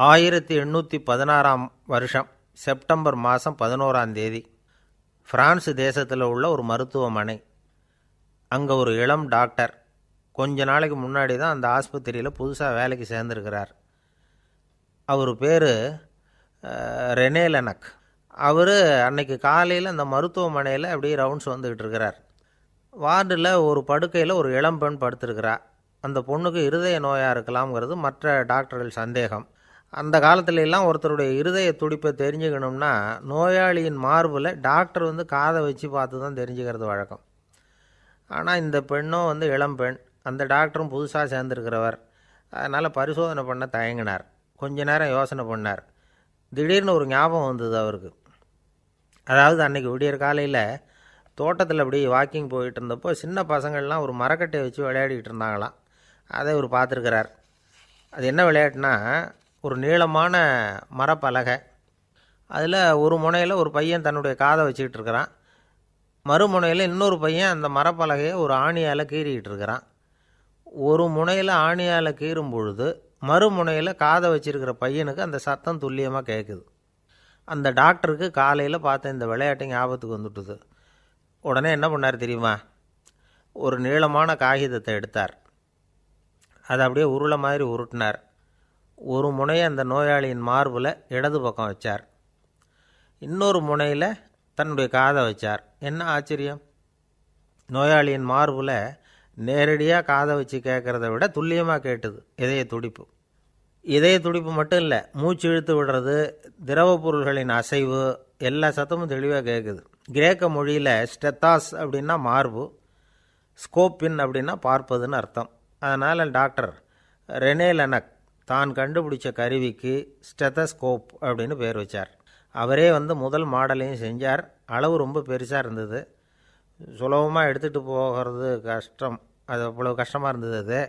1816 வருஷம் செப்டம்பர் மாதம் 11ஆம் தேதி பிரான்ஸ் தேசத்தில் உள்ள ஒரு மருத்துவமனை. அங்கே ஒரு இளம் டாக்டர் கொஞ்ச நாளைக்கு முன்னாடி தான் அந்த ஆஸ்பத்திரியில் புதுசாக வேலைக்கு சேர்ந்துருக்கிறார். அவர் பேர் ரெனே லெனக். அவர் அன்னைக்கு காலையில் அந்த மருத்துவமனையில் அப்படியே ரவுண்ட்ஸ் வந்துக்கிட்டு இருக்கிறார். வார்டில் ஒரு படுக்கையில் ஒரு இளம் பெண் படுத்திருக்கிறார். அந்த பொண்ணுக்கு இருதய நோயாக இருக்கலாம்ங்கிறது மற்ற டாக்டர்கள் சந்தேகம். அந்த காலத்துல எல்லாம் ஒருத்தருடைய இருதய துடிப்பை தெரிஞ்சுக்கணும்னா நோயாளியின் மார்பில் டாக்டர் காதை வச்சு பார்த்து தான் தெரிஞ்சுக்கிறது வழக்கம். ஆனால் இந்த பெண்ணும் இளம் பெண், அந்த டாக்டரும் புதுசாக சேர்ந்துருக்கிறவர். அதனால் பரிசோதனை பண்ண தயங்கினார். கொஞ்ச நேரம் யோசனை பண்ணார். திடீர்னு ஒரு ஞாபகம் வந்தது அவருக்கு. அதாவது அன்றைக்கி விடியற் காலையில் தோட்டத்தில் அப்படி வாக்கிங் போயிட்டு இருந்தப்போ சின்ன பசங்கள்லாம் ஒரு மரக்கட்டையை வச்சு விளையாடிக்கிட்டு இருந்தாங்களாம். அதை இவர் பார்த்துருக்கிறார். அது என்ன விளையாட்டுனா, ஒரு நீளமான மரப்பலகை, அதில் ஒரு முனையில் ஒரு பையன் தன்னுடைய காதை வச்சுக்கிட்டு இருக்கிறான், மறுமுனையில் இன்னொரு பையன் அந்த மரப்பலகையை ஒரு ஆணியால் கீறிக்கிட்டு இருக்கிறான். ஒரு முனையில் ஆணியால் கீறும் பொழுது மறுமுனையில் காதை வச்சிருக்கிற பையனுக்கு அந்த சத்தம் துல்லியமாக கேட்குது. அந்த டாக்டருக்கு காலையில் பார்த்த இந்த விளையாட்டு ஞாபகத்துக்கு வந்துட்டுது. உடனே என்ன பண்ணார் தெரியுமா? ஒரு நீளமான காகிதத்தை எடுத்தார். அதை அப்படியே உருளை மாதிரி உருட்டினார். ஒரு முனையை அந்த நோயாளியின் மார்பில் இடது பக்கம் வச்சார், இன்னொரு முனையில் தன்னுடைய காதை வச்சார். என்ன ஆச்சரியம்! நோயாளியின் மார்பில் நேரடியாக காதை வச்சு கேட்குறத விட துல்லியமாக கேட்டுது இதய துடிப்பு. இதய துடிப்பு மட்டும் இல்லை, மூச்சு இழுத்து விடுறது, திரவ பொருள்களின் அசைவு, எல்லா சத்தமும் தெளிவாக கேட்குது. கிரேக்க மொழியில் ஸ்டெத்தாஸ் அப்படின்னா மார்பு, ஸ்கோப்பின் அப்படின்னா பார்ப்பதுன்னு அர்த்தம். அதனால் டாக்டர் ரெனே லெனக் தான் கண்டுபிடிச்ச கருவிக்கு ஸ்டெத்தஸ்கோப் அப்படின்னு பேர் வச்சார். அவரே முதல் மாடலையும் செஞ்சார். அளவு ரொம்ப பெருசாக இருந்தது, சுலபமாக எடுத்துகிட்டு போகிறது கஷ்டம், அது அவ்வளோ கஷ்டமாக இருந்தது அது.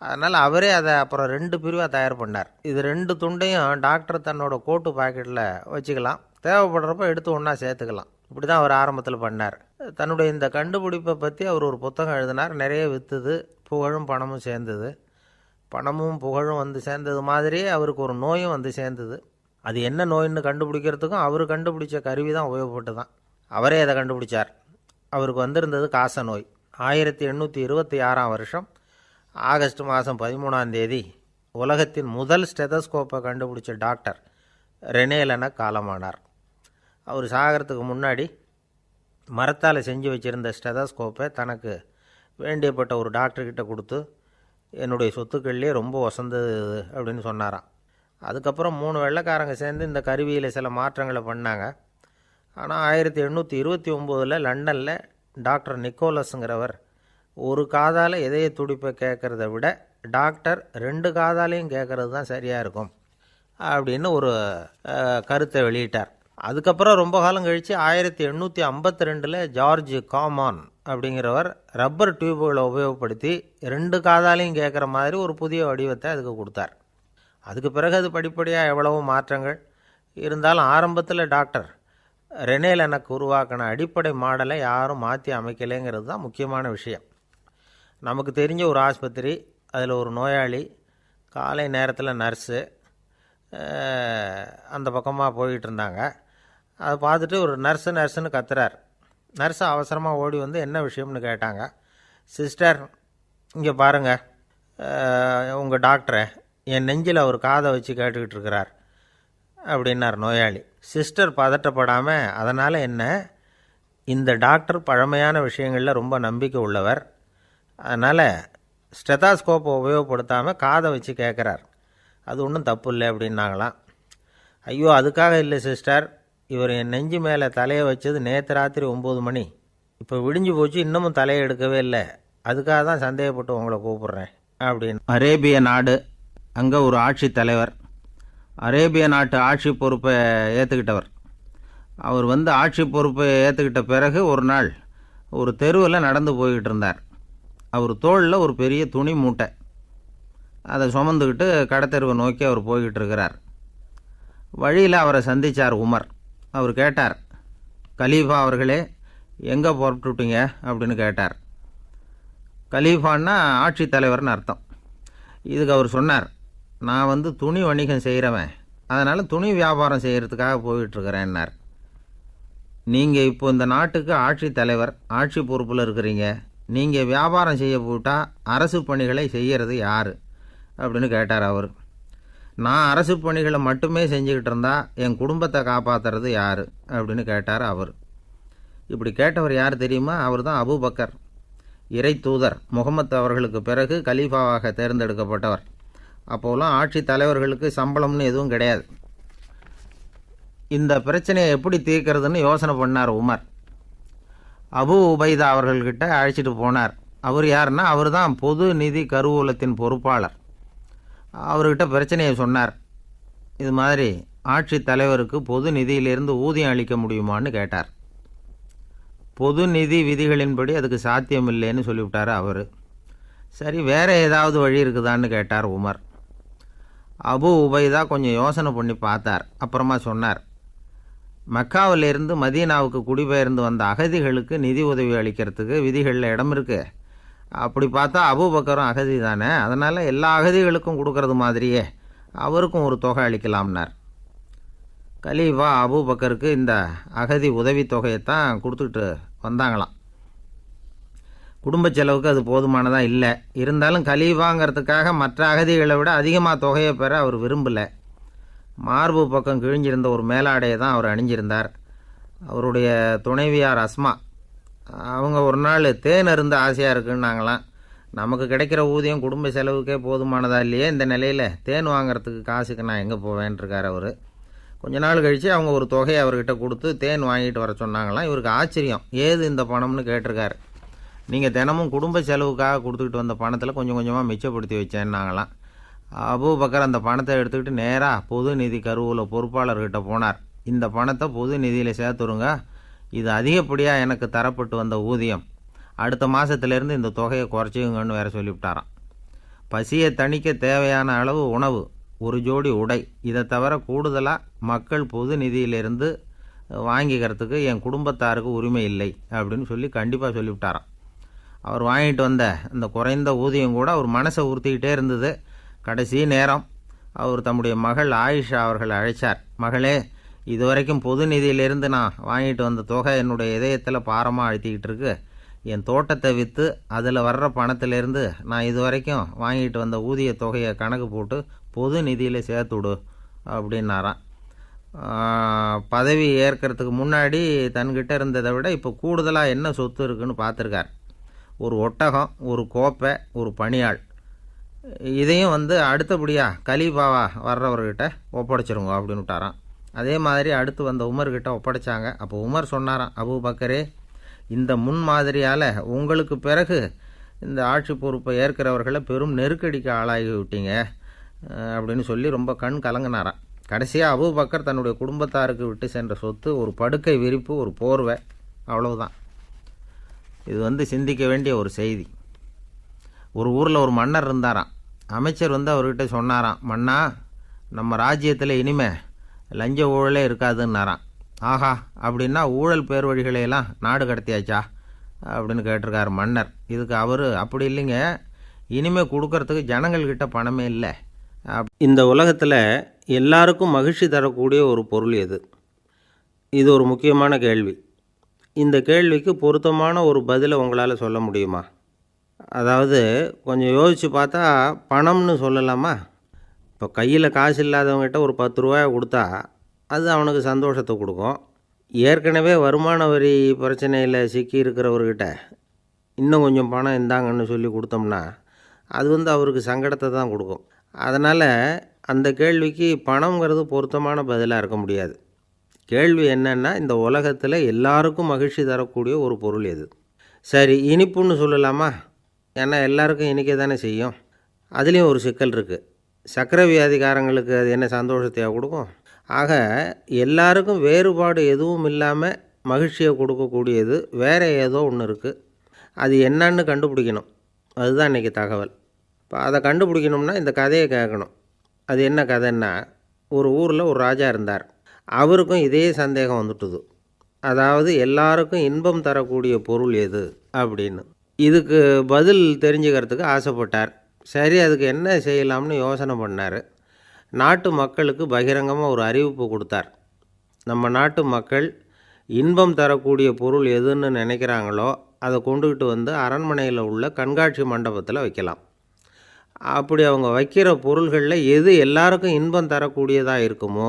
அதனால் அவரே அதை அப்புறம் 2 பிரிவாக தயார் பண்ணார். இது 2 துண்டையும் டாக்டர் தன்னோட கோட்டு பாக்கெட்டில் வச்சுக்கலாம், தேவைப்படுறப்ப எடுத்து ஒன்றா சேர்த்துக்கலாம். இப்படி தான் அவர் ஆரம்பத்தில் பண்ணார். தன்னுடைய இந்த கண்டுபிடிப்பை பற்றி அவர் ஒரு புத்தகம் எழுதினார். நிறைய விற்றுது, புகழும் பணமும் சேர்ந்தது. பணமும் புகழும் சேர்ந்தது மாதிரியே அவருக்கு ஒரு நோயும் சேர்ந்தது. அது என்ன நோயின்னு கண்டுபிடிக்கிறதுக்கும் அவர் கண்டுபிடிச்ச கருவி தான் உபயோகப்பட்டு தான். அவரே அதை கண்டுபிடிச்சார். அவருக்கு வந்திருந்தது காச நோய். 1826 வருஷம் ஆகஸ்ட் மாதம் 13ஆம் தேதி உலகத்தின் முதல் ஸ்டெதஸ்கோப்பை கண்டுபிடிச்ச டாக்டர் ரெனே லெனக் காலமானார். அவர் சாகிறதுக்கு முன்னாடி மரத்தால் செஞ்சு வச்சுருந்த ஸ்டெதஸ்கோப்பை தனக்கு வேண்டியப்பட்ட ஒரு டாக்டர்கிட்ட கொடுத்து, என்னுடைய சொத்துக்கள்லேயே ரொம்ப வசந்தது அப்படின்னு சொன்னாராம். அதுக்கப்புறம் 3 வெள்ளைக்காரங்க சேர்ந்து இந்த கருவியில் சில மாற்றங்களை பண்ணாங்க. ஆனால் 1829 லண்டனில் டாக்டர் நிக்கோலஸுங்கிறவர் ஒரு காதால் இதய துடிப்பை கேட்குறத விட டாக்டர் 2 காதாலையும் கேட்குறது தான் சரியாக இருக்கும் அப்படின்னு ஒரு கருத்தை வெளியிட்டார். அதுக்கப்புறம் ரொம்ப காலம் கழித்து 1852 ஜார்ஜ் காமான் அப்படிங்கிறவர் ரப்பர் டியூபுகளை உபயோகப்படுத்தி 2 காதாலையும் கேட்குற மாதிரி ஒரு புதிய வடிவத்தை அதுக்கு கொடுத்தார். அதுக்கு பிறகு அது படிப்படியாக எவ்வளவோ மாற்றங்கள் இருந்தாலும் ஆரம்பத்தில் டாக்டர் ரெனே லெனக் உருவாக்கின அடிப்படை மாடலை யாரும் மாற்றி அமைக்கலைங்கிறது தான் முக்கியமான விஷயம். நமக்கு தெரிஞ்ச ஒரு ஆஸ்பத்திரி, அதில் ஒரு நோயாளி, காலை நேரத்தில் நர்ஸு அந்த பக்கமாக போயிட்டு இருந்தாங்க. அதை பார்த்துட்டு ஒரு நர்ஸுன்னு கத்துறார். நர்ஸு அவசரமாக ஓடி என்ன விஷயம்னு கேட்டாங்க. சிஸ்டர், இங்கே பாருங்கள், உங்கள் டாக்டரை என் நெஞ்சில் அவர் காதை வச்சு கேட்டுக்கிட்டு இருக்கிறார் அப்படின்னார் நோயாளி. சிஸ்டர் பதட்டப்படாமல், அதனால் என்ன, இந்த டாக்டர் பழமையான விஷயங்களில் ரொம்ப நம்பிக்கை உள்ளவர், அதனால் ஸ்டெதாஸ்கோப்பை உபயோகப்படுத்தாமல் காதை வச்சு கேட்குறார், அது ஒன்றும் தப்பு இல்லை அப்படின்னாங்களாம். ஐயோ, அதுக்காக இல்லை சிஸ்டர், இவர் என் நெஞ்சு மேலே தலையை வச்சது நேற்று ராத்திரி 9 மணி, இப்போ விடிஞ்சு போச்சு, இன்னமும் தலையை எடுக்கவே இல்லை, அதுக்காக தான் சந்தேகப்பட்டு உங்களை கூப்பிட்றேன் அப்படின்னு. அரேபிய நாடு, அங்கே ஒரு ஆட்சி தலைவர், அரேபிய நாட்டு ஆட்சி பொறுப்பை ஏற்றுக்கிட்டவர். அவர் ஆட்சி பொறுப்பை ஏற்றுக்கிட்ட பிறகு ஒரு நாள் ஒரு தெருவில் நடந்து போய்கிட்டு இருந்தார். அவர் தோளில் ஒரு பெரிய துணி மூட்டை, அதை சுமந்துக்கிட்டு கடத்தெருவை நோக்கி அவர் போய்கிட்டு இருக்கிறார். வழியில் அவரை சந்தித்தார் உமர். அவர் கேட்டார், கலீஃபா அவர்களே, எங்கே புறப்பட்டுட்டீங்க அப்படின்னு கேட்டார். கலீஃபான்னா ஆட்சி தலைவர்னு அர்த்தம். இதுக்கு அவர் சொன்னார், நான் துணி வணிகம் செய்கிறவன், அதனால் துணி வியாபாரம் செய்கிறதுக்காக போயிட்டுருக்கிறேன்னார். நீங்கள் இப்போ இந்த நாட்டுக்கு ஆட்சி தலைவர், ஆட்சி பொறுப்பில் இருக்கிறீங்க. நீங்கள் வியாபாரம் செய்ய போட்டால் அரசு பணிகளை செய்கிறது யார் அப்படின்னு கேட்டார் அவர். நான் அரசு பணிகளை மட்டுமே செஞ்சுக்கிட்டு இருந்தால் என் குடும்பத்தை காப்பாற்றுறது யார் அப்படின்னு கேட்டார் அவர். இப்படி கேட்டவர் யார் தெரியுமா? அவர் தான் அபூபக்கர், இறை தூதர் முகமது அவர்களுக்கு பிறகு கலீஃபாவாக தேர்ந்தெடுக்கப்பட்டவர். அப்போலாம் ஆட்சி தலைவர்களுக்கு சம்பளம்னு எதுவும் கிடையாது. இந்த பிரச்சனையை எப்படி தீர்க்கிறதுன்னு யோசனை பண்ணார் உமர். அபு உபைதா அவர்கள்கிட்ட அழைச்சிட்டு போனார். அவர் யாருன்னா, அவர் தான் பொது நிதி கருவூலத்தின் பொறுப்பாளர். அவர்கிட்ட பிரச்சனையை சொன்னார். இது மாதிரி ஆட்சி தலைவருக்கு பொது நிதியிலிருந்து ஊதியம் அளிக்க முடியுமான்னு கேட்டார். பொது நிதி விதிகளின்படி அதுக்கு சாத்தியம் இல்லைன்னு சொல்லிவிட்டார் அவர். சரி, வேறு ஏதாவது வழி இருக்குதான்னு கேட்டார் உமர். அபு உபைதா கொஞ்சம் யோசனை பண்ணி பார்த்தார். அப்புறமா சொன்னார், மக்காவிலிருந்து மதீனாவுக்கு குடிபெயர்ந்து வந்த அகதிகளுக்கு நிதி உதவி அளிக்கிறதுக்கு விதிகளில் இடம் இருக்குது. அப்படி பார்த்தா அபூபக்கரும் அகதி தானே, அதனால் எல்லா அகதிகளுக்கும் கொடுக்கறது மாதிரியே அவருக்கும் ஒரு தொகை அளிக்கலாம்னார். கலீஃபா அபூபக்கருக்கு இந்த அகதி உதவித்தொகையைத்தான் கொடுத்துட்டு வந்தாங்களாம். குடும்ப செலவுக்கு அது போதுமானதாக இல்லை. இருந்தாலும் கலீஃபாங்கிறதுக்காக மற்ற அகதிகளை விட அதிகமாக தொகையை பெற அவர் விரும்பலை. மார்பு பக்கம் கிழிஞ்சிருந்த ஒரு மேலாடையை தான் அவர் அணிஞ்சிருந்தார். அவருடைய துணைவியார் அஸ்மா, அவங்க ஒரு நாள் தேன் அருந்து ஆசையாக இருக்குன்னாங்களாம். நமக்கு கிடைக்கிற ஊதியம் குடும்ப செலவுக்கே போதுமானதா இல்லையே, இந்த நிலையில் தேன் வாங்கிறதுக்கு காசுக்கு நான் எங்கே போவேன்ருக்கார் அவர். கொஞ்ச நாள் கழித்து அவங்க ஒரு தொகையை அவர்கிட்ட கொடுத்து தேன் வாங்கிட்டு வர சொன்னாங்களாம். இவருக்கு ஆச்சரியம், ஏது இந்த பணம்னு கேட்டிருக்காரு. நீங்கள் தினமும் குடும்ப செலவுக்காக கொடுத்துக்கிட்டு வந்த பணத்தில் கொஞ்சம் கொஞ்சமாக மிச்சப்படுத்தி வச்சேன்னாங்களாம். அபூபக்கர் அந்த பணத்தை எடுத்துக்கிட்டு நேராக பொது நிதி கருவூல பொறுப்பாளர்கிட்ட போனார். இந்த பணத்தை பொது நிதியில் சேர்த்துருங்க, இது அதிகப்படியாக எனக்கு தரப்பட்டு வந்த ஊதியம், அடுத்த மாதத்துலேருந்து இந்த தொகையை குறைச்சிங்கன்னு வேறு சொல்லிவிட்டாராம். பசியை தணிக்க தேவையான அளவு உணவு, ஒரு ஜோடி உடை, இதை தவிர கூடுதலாக மக்கள் பொது நிதியிலிருந்து வாங்கிக்கிறதுக்கு என் குடும்பத்தாருக்கு உரிமை இல்லை அப்படின்னு சொல்லி கண்டிப்பாக சொல்லிவிட்டாராம். அவர் வாங்கிட்டு வந்த அந்த குறைந்த ஊதியம் கூட அவர் மனசை உறுத்திக்கிட்டே இருந்தது. கடைசி நேரம் அவர் தம்முடைய மகள் ஆயிஷா அவர்களை அழைச்சார். மகளே, இதுவரைக்கும் பொது நிதியிலிருந்து நான் வாங்கிட்டு வந்த தொகை என்னுடைய இதயத்தில் பாரமாக அழுத்திக்கிட்டு இருக்கு. என் தோட்டத்தை விற்று அதில் வர்ற பணத்திலேருந்து நான் இதுவரைக்கும் வாங்கிட்டு வந்த ஊதிய தொகையை கணக்கு போட்டு பொது நிதியில் சேர்த்துவிடு அப்படின்னாராம். பதவி ஏற்கிறதுக்கு முன்னாடி தன்கிட்ட இருந்ததை விட இப்போ கூடுதலாக என்ன சொத்து இருக்குன்னு பார்த்துருக்கார். ஒரு ஒட்டகம், ஒரு கோப்பை, ஒரு பணியாள். இதையும் அடுத்தபடியாக கலீஃபாவா வர்றவர்கிட்ட ஒப்படைச்சிருங்க அப்படின்னு விட்டாராம். அதே மாதிரி அடுத்து வந்த உமர்கிட்ட ஒப்படைச்சாங்க. அப்போ உமர் சொன்னாராம், அபூபக்கரே, இந்த முன்மாதிரியால் உங்களுக்கு பிறகு இந்த ஆட்சி பொறுப்பை ஏற்கிறவர்களை பெரும் நெருக்கடிக்கு ஆளாகி விட்டீங்க அப்படின்னு சொல்லி ரொம்ப கண் கலங்கினாராம். கடைசியாக அபூபக்கர் தன்னுடைய குடும்பத்தாருக்கு விட்டு சென்ற சொத்து ஒரு படுக்கை விரிப்பு, ஒரு போர்வை, அவ்வளவுதான். இது சிந்திக்க வேண்டிய ஒரு செய்தி. ஒரு ஊரில் ஒரு மன்னர் இருந்தாராம். அமைச்சர் அவர்கிட்ட சொன்னாராம், மன்னா, நம்ம ராஜ்யத்தில் இனிமே லஞ்ச ஊழலே இருக்காதுன்னாராம். ஆஹா, அப்படின்னா ஊழல் பேர் வழிகளையெல்லாம் நாடு கடத்தியாச்சா அப்படின்னு கேட்டிருக்காரு மன்னர். இதுக்கு அவர், அப்படி இல்லைங்க, இனிமேல் கொடுக்கறதுக்கு ஜனங்கள்கிட்ட பணமே இல்லை. இந்த உலகத்தில் எல்லாருக்கும் மகிழ்ச்சி தரக்கூடிய ஒரு பொருள் எது? இது ஒரு முக்கியமான கேள்வி. இந்த கேள்விக்கு பொருத்தமான ஒரு பதிலை உங்களால் சொல்ல முடியுமா? அதாவது கொஞ்சம் யோசித்து பார்த்தா பணம்னு சொல்லலாமா? இப்போ கையில் காசு இல்லாதவங்ககிட்ட ஒரு 10 ரூபாயை கொடுத்தா அது அவனுக்கு சந்தோஷத்தை கொடுக்கும். ஏற்கனவே வருமான வரி பிரச்சனையில் சிக்கி இருக்கிறவர்கிட்ட இன்னும் கொஞ்சம் பணம் இந்தாங்கன்னு சொல்லி கொடுத்தோம்னா அது அவருக்கு சங்கடத்தை தான் கொடுக்கும். அதனால் அந்த கேள்விக்கு பணங்கிறது பொருத்தமான பதிலாக இருக்க முடியாது. கேள்வி என்னென்னா, இந்த உலகத்தில் எல்லாருக்கும் மகிழ்ச்சி தரக்கூடிய ஒரு பொருள் எது? சரி, இனிப்புன்னு சொல்லலாமா? ஏன்னா எல்லாருக்கும் இனிக்க தானே செய்யும். அதுலேயும் ஒரு சிக்கல் இருக்குது. சர்க்கரை வியாதிக்காரங்களுக்கு அது என்ன சந்தோஷத்தையாக கொடுக்கும்? ஆக எல்லாருக்கும் வேறுபாடு எதுவும் இல்லாமல் மகிழ்ச்சியை கொடுக்கக்கூடியது வேறு ஏதோ ஒன்று இருக்குது. அது என்னன்னு கண்டுபிடிக்கணும். அதுதான் இன்றைக்கி தகவல். இப்போ அதை கண்டுபிடிக்கணும்னா இந்த கதையை கேட்கணும். அது என்ன கதைன்னா, ஒரு ஊரில் ஒரு ராஜா இருந்தார். அவருக்கும் இதே சந்தேகம் வந்துட்டுது. அதாவது எல்லாருக்கும் இன்பம் தரக்கூடிய பொருள் எது அப்படின்னு. இதுக்கு பதில் தெரிஞ்சுக்கிறதுக்கு ஆசைப்பட்டார். சரி, அதுக்கு என்ன செய்யலாம்னு யோசனை பண்ணார். நாட்டு மக்களுக்கு பகிரங்கமாக ஒரு அறிவிப்பு கொடுத்தார். நம்ம நாட்டு மக்கள் இன்பம் தரக்கூடிய பொருள் எதுன்னு நினைக்கிறாங்களோ அதை கொண்டுக்கிட்டு வந்து அரண்மனையில் உள்ள கண்காட்சி மண்டபத்தில் வைக்கலாம். அப்படி அவங்க வைக்கிற பொருள்களில் எது எல்லாருக்கும் இன்பம் தரக்கூடியதாக இருக்குமோ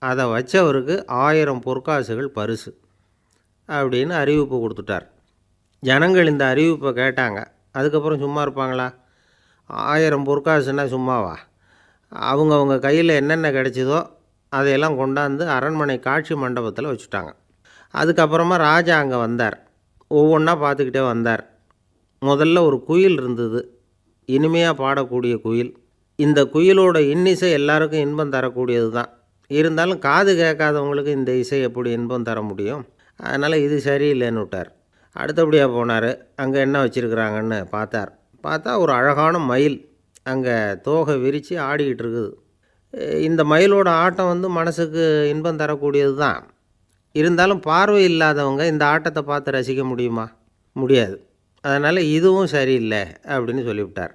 அதை வச்சவருக்கு 1000 பொற்காசுகள் பரிசு அப்படின்னு அறிவிப்பு கொடுத்துட்டார். ஜனங்கள் இந்த அறிவிப்பை கேட்டாங்க. அதுக்கப்புறம் சும்மா இருப்பாங்களா? 1000 பொற்காசுன்னா சும்மாவா? அவங்க கையில் என்னென்ன கிடைச்சதோ அதையெல்லாம் கொண்டாந்து அரண்மனை காட்சி மண்டபத்தில் வச்சுட்டாங்க. அதுக்கப்புறமா ராஜா அங்கே வந்தார். ஒவ்வொன்றா பார்த்துக்கிட்டே வந்தார். முதல்ல ஒரு குயில் இருந்தது, இனிமையாக பாடக்கூடிய குயில். இந்த குயிலோட இன்னிசை எல்லாருக்கும் இன்பம் தரக்கூடியது தான். இருந்தாலும் காது கேட்காதவங்களுக்கு இந்த இசை எப்படி இன்பம் தர முடியும்? அதனால் இது சரியில்லைன்னு விட்டார். அடுத்தபடியாக போனார். அங்கே என்ன வச்சுருக்குறாங்கன்னு பார்த்தா ஒரு அழகான மயில் அங்கே தோகை விரித்து ஆடிக்கிட்டு இருக்குது. இந்த மயிலோட ஆட்டம் மனசுக்கு இன்பம் தரக்கூடியது தான். இருந்தாலும் பார்வை இல்லாதவங்க இந்த ஆட்டத்தை பார்த்து ரசிக்க முடியுமா? முடியாது. அதனால் இதுவும் சரியில்லை அப்படின்னு சொல்லிவிட்டார்.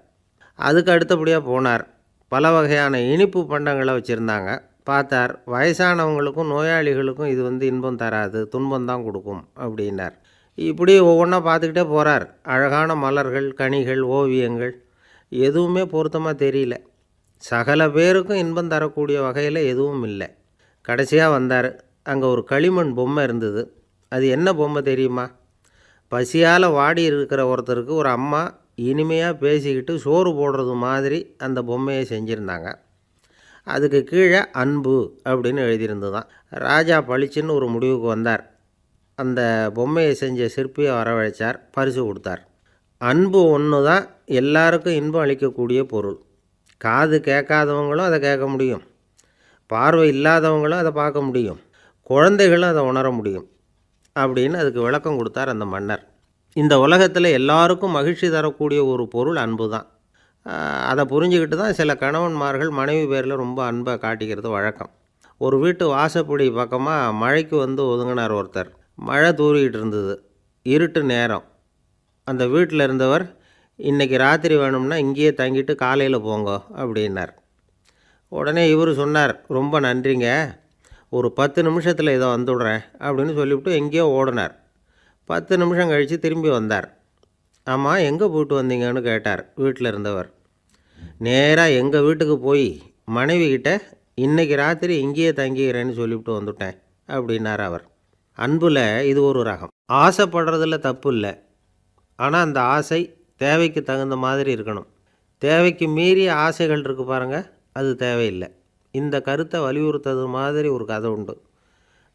அதுக்கு அடுத்தபடியாக போனார். பல வகையான இனிப்பு பண்டங்களை வச்சுருந்தாங்க. பார்த்தார், வயசானவங்களுக்கும் நோயாளிகளுக்கும் இது இன்பம் தராது, துன்பம்தான் கொடுக்கும் அப்படின்னார். இப்படி ஒவ்வொன்றா பார்த்துக்கிட்டே போகிறார். அழகான மலர்கள், கனிகள், ஓவியங்கள் எதுவுமே பொருத்தமாக தெரியல. சகல பேருக்கும் இன்பம் தரக்கூடிய வகையில் எதுவும் இல்லை. கடைசியாக வந்தார். அங்கே ஒரு களிமண் பொம்மை இருந்தது. அது என்ன பொம்மை தெரியுமா? பசியால் வாடி இருக்கிற ஒருத்தருக்கு ஒரு அம்மா இனிமையாக பேசிக்கிட்டு சோறு போடுறது மாதிரி அந்த பொம்மையை செஞ்சுருந்தாங்க. அதுக்கு கீழே அன்பு அப்படின்னு எழுதியிருந்துதான். ராஜா பளிச்சுன்னு ஒரு முடிவுக்கு வந்தார். அந்த பொம்மையை செஞ்ச சிற்பியை வரவழைச்சார், பரிசு கொடுத்தார். அன்பு ஒன்று தான் எல்லாருக்கும் இன்பம் அளிக்கக்கூடிய பொருள். காது கேட்காதவங்களும் அதை கேட்க முடியும், பார்வை இல்லாதவங்களும் அதை பார்க்க முடியும், குழந்தைகளும் அதை உணர முடியும் அப்படின்னு அதுக்கு விளக்கம் கொடுத்தார் அந்த மன்னர். இந்த உலகத்தில் எல்லாருக்கும் மகிழ்ச்சி தரக்கூடிய ஒரு பொருள் அன்பு தான். அதை புரிஞ்சுக்கிட்டு தான் சில கணவன்மார்கள் மனைவி பேரில் ரொம்ப அன்பை காட்டிக்கிறது வழக்கம். ஒரு வீட்டு வாசப்படி பக்கமாக மழைக்கு ஒதுங்கினார் ஒருத்தர். மழை தூரிக்கிட்டு இருந்தது, இருட்டு நேரம். அந்த வீட்டில் இருந்தவர், இன்றைக்கி ராத்திரி வேணும்னா இங்கேயே தங்கிட்டு காலையில் போங்க அப்படின்னார். உடனே இவர் சொன்னார், ரொம்ப நன்றிங்க, ஒரு 10 நிமிஷத்தில் இதை வந்துவிடுறேன் அப்படின்னு சொல்லிவிட்டு எங்கேயோ ஓடினார். 10 நிமிஷம் கழித்து திரும்பி வந்தார். ஆமாம், எங்கே போயிட்டு வந்தீங்கன்னு கேட்டார் வீட்டில் இருந்தவர். நேராக எங்கள் வீட்டுக்கு போய் மனைவிக்கிட்ட இன்றைக்கி ராத்திரி இங்கேயே தங்கிக்கிறேன்னு சொல்லிவிட்டு வந்துவிட்டேன் அப்படின்னார் அவர். அன்பில் இது ஒரு ரகம். ஆசைப்படுறதில் தப்பு இல்லை, ஆனால் அந்த ஆசை தேவைக்கு தகுந்த மாதிரி இருக்கணும். தேவைக்கு மீறிய ஆசைகள் இருக்குது பாருங்கள், அது தேவையில்லை. இந்த கருத்தை வலியுறுத்தது மாதிரி ஒரு கதை உண்டு.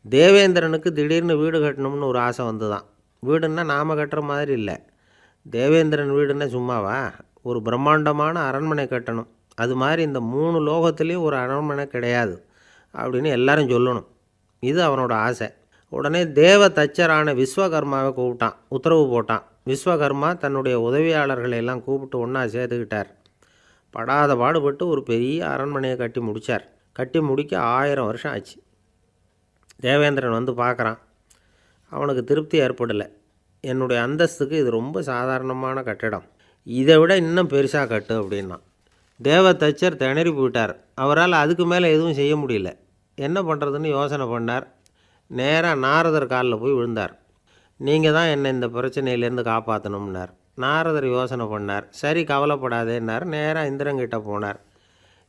தேவேந்திரனுக்கு திடீர்னு வீடு கட்டணும்னு ஒரு ஆசை வந்துதான். வீடுன்னா நாம் கட்டுற மாதிரி இல்லை. தேவேந்திரன் வீடுன்னா சும்மாவா? ஒரு பிரம்மாண்டமான அரண்மனை கட்டணும். அது மாதிரி இந்த 3 லோகத்துலேயும் ஒரு அரண்மனை கிடையாது அப்படின்னு எல்லாரும் சொல்லணும். இது அவனோட ஆசை. உடனே தேவ தச்சரான விஸ்வகர்மாவை கூப்பிட்டான், உத்தரவு போட்டான். விஸ்வகர்மா தன்னுடைய உதவியாளர்களை எல்லாம் கூப்பிட்டு ஒன்றா சேர்த்துக்கிட்டார். படாத பாடுபட்டு ஒரு பெரிய அரண்மனையை கட்டி முடித்தார். கட்டி முடிக்க 1000 வருஷம் ஆச்சு. தேவேந்திரன் பார்க்குறான். அவனுக்கு திருப்தி ஏற்படலை. என்னுடைய அந்தஸ்துக்கு இது ரொம்ப சாதாரணமான கட்டிடம், இதை விட இன்னும் பெருசாக கட்டு அப்படின்னா. தேவ தச்சர் திணறி போயிட்டார். அவரால் அதுக்கு மேலே எதுவும் செய்ய முடியல. என்ன பண்ணுறதுன்னு யோசனை பண்ணார். நேராக நாரதர் காலில் போய் விழுந்தார். நீங்கள் தான் என்னை இந்த பிரச்சனையிலேருந்து காப்பாற்றணும்னார். நாரதர் யோசனை பண்ணார். சரி, கவலைப்படாதேன்னார். நேராக இந்திரன்கிட்ட போனார்.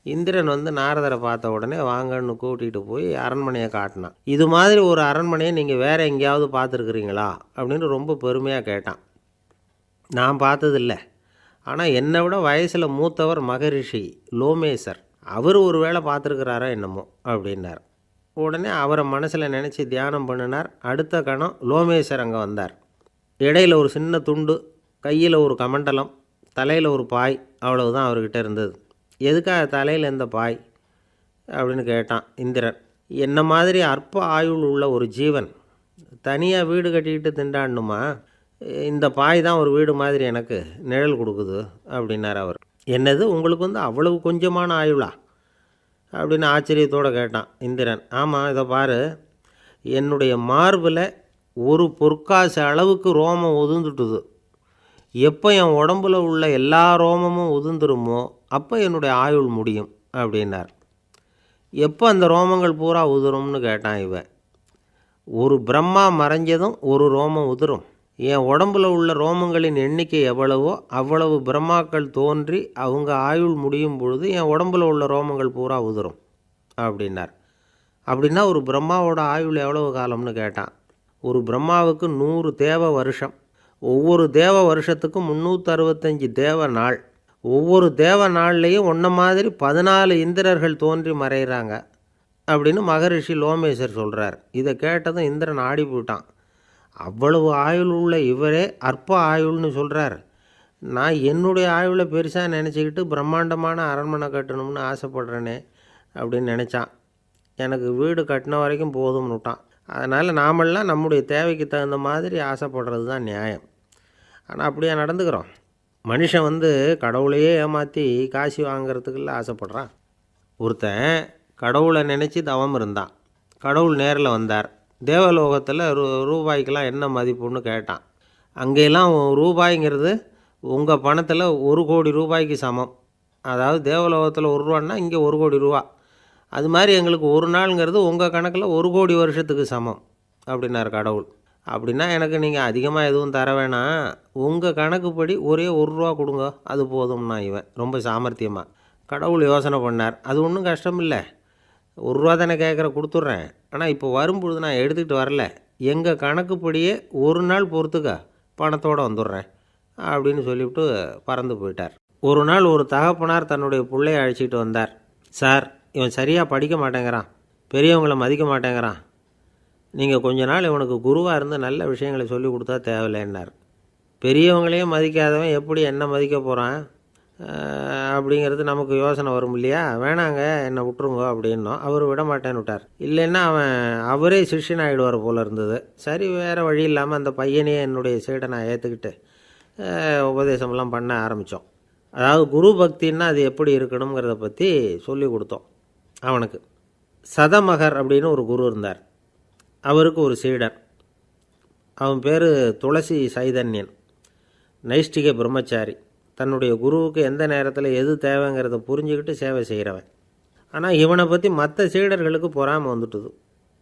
இந்திரன் நாரதரை பார்த்த உடனே வாங்கன்னு கூட்டிகிட்டு போய் அரண்மனையை காட்டினான். இது மாதிரி ஒரு அரண்மனையை நீங்கள் வேறு எங்கேயாவது பார்த்துருக்குறீங்களா அப்படின்னு ரொம்ப பெருமையாக கேட்டான். நான் பார்த்ததில்லை, ஆனால் என்னை விட வயசில் மூத்தவர் மகரிஷி லோமேசர், அவர் ஒரு வேளை பார்த்துருக்கிறாரோ என்னமோ அப்படின்னார். உடனே அவரை மனசில் நினச்சி தியானம் பண்ணினார். அடுத்த கணம் லோமேசர் அங்கே வந்தார். இடையில் ஒரு சின்ன துண்டு, கையில் ஒரு கமண்டலம், தலையில் ஒரு பாய், அவ்வளவுதான் அவர்கிட்ட இருந்தது. எதுக்காக தலையில் எந்த பாய் அப்படின்னு கேட்டான் இந்திரன். என்ன மாதிரி அற்ப ஆயுள் உள்ள ஒரு ஜீவன் தனியாக வீடு கட்டிக்கிட்டு திண்டாடணுமா? இந்த பாய் தான் ஒரு வீடு மாதிரி எனக்கு நிழல் கொடுக்குது அப்படின்னார் அவர். என்னது, உங்களுக்கு அவ்வளவு கொஞ்சமான ஆயுளா அப்படின்னு ஆச்சரியத்தோடு கேட்டான் இந்திரன். ஆமாம், இதை பாரு, என்னுடைய மார்பில் ஒரு பொற்காசு அளவுக்கு ரோமம் உதிர்ந்துட்டுது. எப்போ என் உடம்புல உள்ள எல்லா ரோமமும் உதிர்ந்துருமோ அப்போ என்னுடைய ஆயுள் முடியும் அப்படின்னார். எப்போ அந்த ரோமங்கள் பூரா உதிரும்னு கேட்டான் இவன். ஒரு பிரம்மா மறைஞ்சதும் ஒரு ரோமம் உதிரும். என் உடம்புல உள்ள ரோமங்களின் எண்ணிக்கை எவ்வளவோ அவ்வளவு பிரம்மாக்கள் தோன்றி அவங்க ஆயுள் முடியும் பொழுது என் உடம்புல உள்ள ரோமங்கள் பூரா உதிரும் அப்படின்னார். அப்படின்னா ஒரு பிரம்மாவோட ஆயுள் எவ்வளவு காலம்னு கேட்டான். ஒரு பிரம்மாவுக்கு 100 தேவ வருஷம். ஒவ்வொரு தேவ வருஷத்துக்கும் 365 தேவ நாள். ஒவ்வொரு தேவ நாள்லேயும் ஒன்றை மாதிரி 14 இந்திரர்கள் தோன்றி மறைகிறாங்க அப்படின்னு மகரிஷி லோமேசர் சொல்கிறார். இதை கேட்டதும் இந்திரன் ஆடி போயிட்டான். அவ்வளவு ஆயுள் உள்ள இவரே அற்ப ஆயுள்னு சொல்கிறார். நான் என்னுடைய ஆயுளை பெருசாக நினச்சிக்கிட்டு பிரம்மாண்டமான அரண்மனை கட்டணும்னு ஆசைப்படுறேனே அப்படின்னு நினச்சான். எனக்கு வீடு கட்டின வரைக்கும் போதும்னு விட்டான். அதனால் நாமெல்லாம் நம்முடைய தேவைக்கு தகுந்த மாதிரி ஆசைப்படுறது தான் நியாயம். ஆனால் அப்படியே நடந்துக்கிறோம். மனுஷன் கடவுளையே ஏமாற்றி காசு வாங்கிறதுக்குள்ள ஆசைப்படுறான். ஒருத்தன் கடவுளை நினச்சி தவம் இருந்தான். கடவுள் நேரில் வந்தார். தேவலோகத்தில் ரூபாய்க்கெல்லாம் என்ன மதிப்புன்னு கேட்டான். அங்கெல்லாம் ரூபாய்ங்கிறது உங்கள் பணத்தில் 1 கோடி ரூபாய்க்கு சமம். அதாவது தேவலோகத்தில் 1 ரூபான்னா இங்கே 1 கோடி ரூபா. அது மாதிரி எங்களுக்கு ஒரு நாளுங்கிறது உங்கள் கணக்கில் 1 கோடி வருஷத்துக்கு சமம் அப்படின்னார் கடவுள். அப்படின்னா எனக்கு நீங்கள் அதிகமாக எதுவும் தர வேணாம், உங்கள் கணக்குப்படி ஒரே 1 ரூபா கொடுங்க, அது போதும்னா இவன் ரொம்ப சாமர்த்தியமாக. கடவுள் யோசனை பண்ணார். அது ஒன்றும் கஷ்டம் இல்லை, 1 ரூபா தானே கேட்குற, கொடுத்துட்றேன். ஆனால் இப்போ வரும்பொழுது நான் எடுத்துக்கிட்டு வரல, எங்கள் கணக்குப்படியே 1 நாள் பொறுத்துக்க பணத்தோடு வந்துடுறேன் அப்படின்னு சொல்லிவிட்டு பறந்து போயிட்டார். ஒரு நாள் ஒரு தகப்பனார் தன்னுடைய பிள்ளையை அழைச்சிட்டு வந்தார். சார், இவன் சரியாக படிக்க மாட்டேங்கிறான், பெரியவங்களை மதிக்க மாட்டேங்கிறான், நீங்கள் கொஞ்ச நாள் இவனுக்கு குருவாக இருந்து நல்ல விஷயங்களை சொல்லி கொடுத்தா தேவையில்லைன்னார். பெரியவங்களையும் மதிக்காதவன் எப்படி என்ன மதிக்க போகிறான் அப்படிங்கிறது நமக்கு யோசனை வரும் இல்லையா? வேணாங்க, என்னை விட்டுருங்க அப்படின்னோம். அவர் விட மாட்டேன்னு விட்டார். இல்லைன்னா அவரே சிஷ்யன் ஆகிடுவார் போல இருந்தது. சரி, வேறு வழி இல்லாமல் அந்த பையனையே என்னுடைய சீடனை ஏற்றுக்கிட்டு உபதேசமெல்லாம் பண்ண ஆரம்பித்தோம். அதாவது குரு பக்தின்னா அது எப்படி இருக்கணுங்கிறத பற்றி சொல்லி கொடுத்தோம் அவனுக்கு. சதமகர் அப்படின்னு ஒரு குரு இருந்தார். அவருக்கு ஒரு சீடன். அவன் பேர் துளசி சைதன்யன். நைஷ்டிக பிரம்மச்சாரி. தன்னுடைய குருவுக்கு எந்த நேரத்தில் எது தேவைங்கிறத புரிஞ்சுக்கிட்டு சேவை செய்கிறவன். ஆனால் இவனை பற்றி மற்ற சீடர்களுக்கு பொறாமை வந்துட்டுது.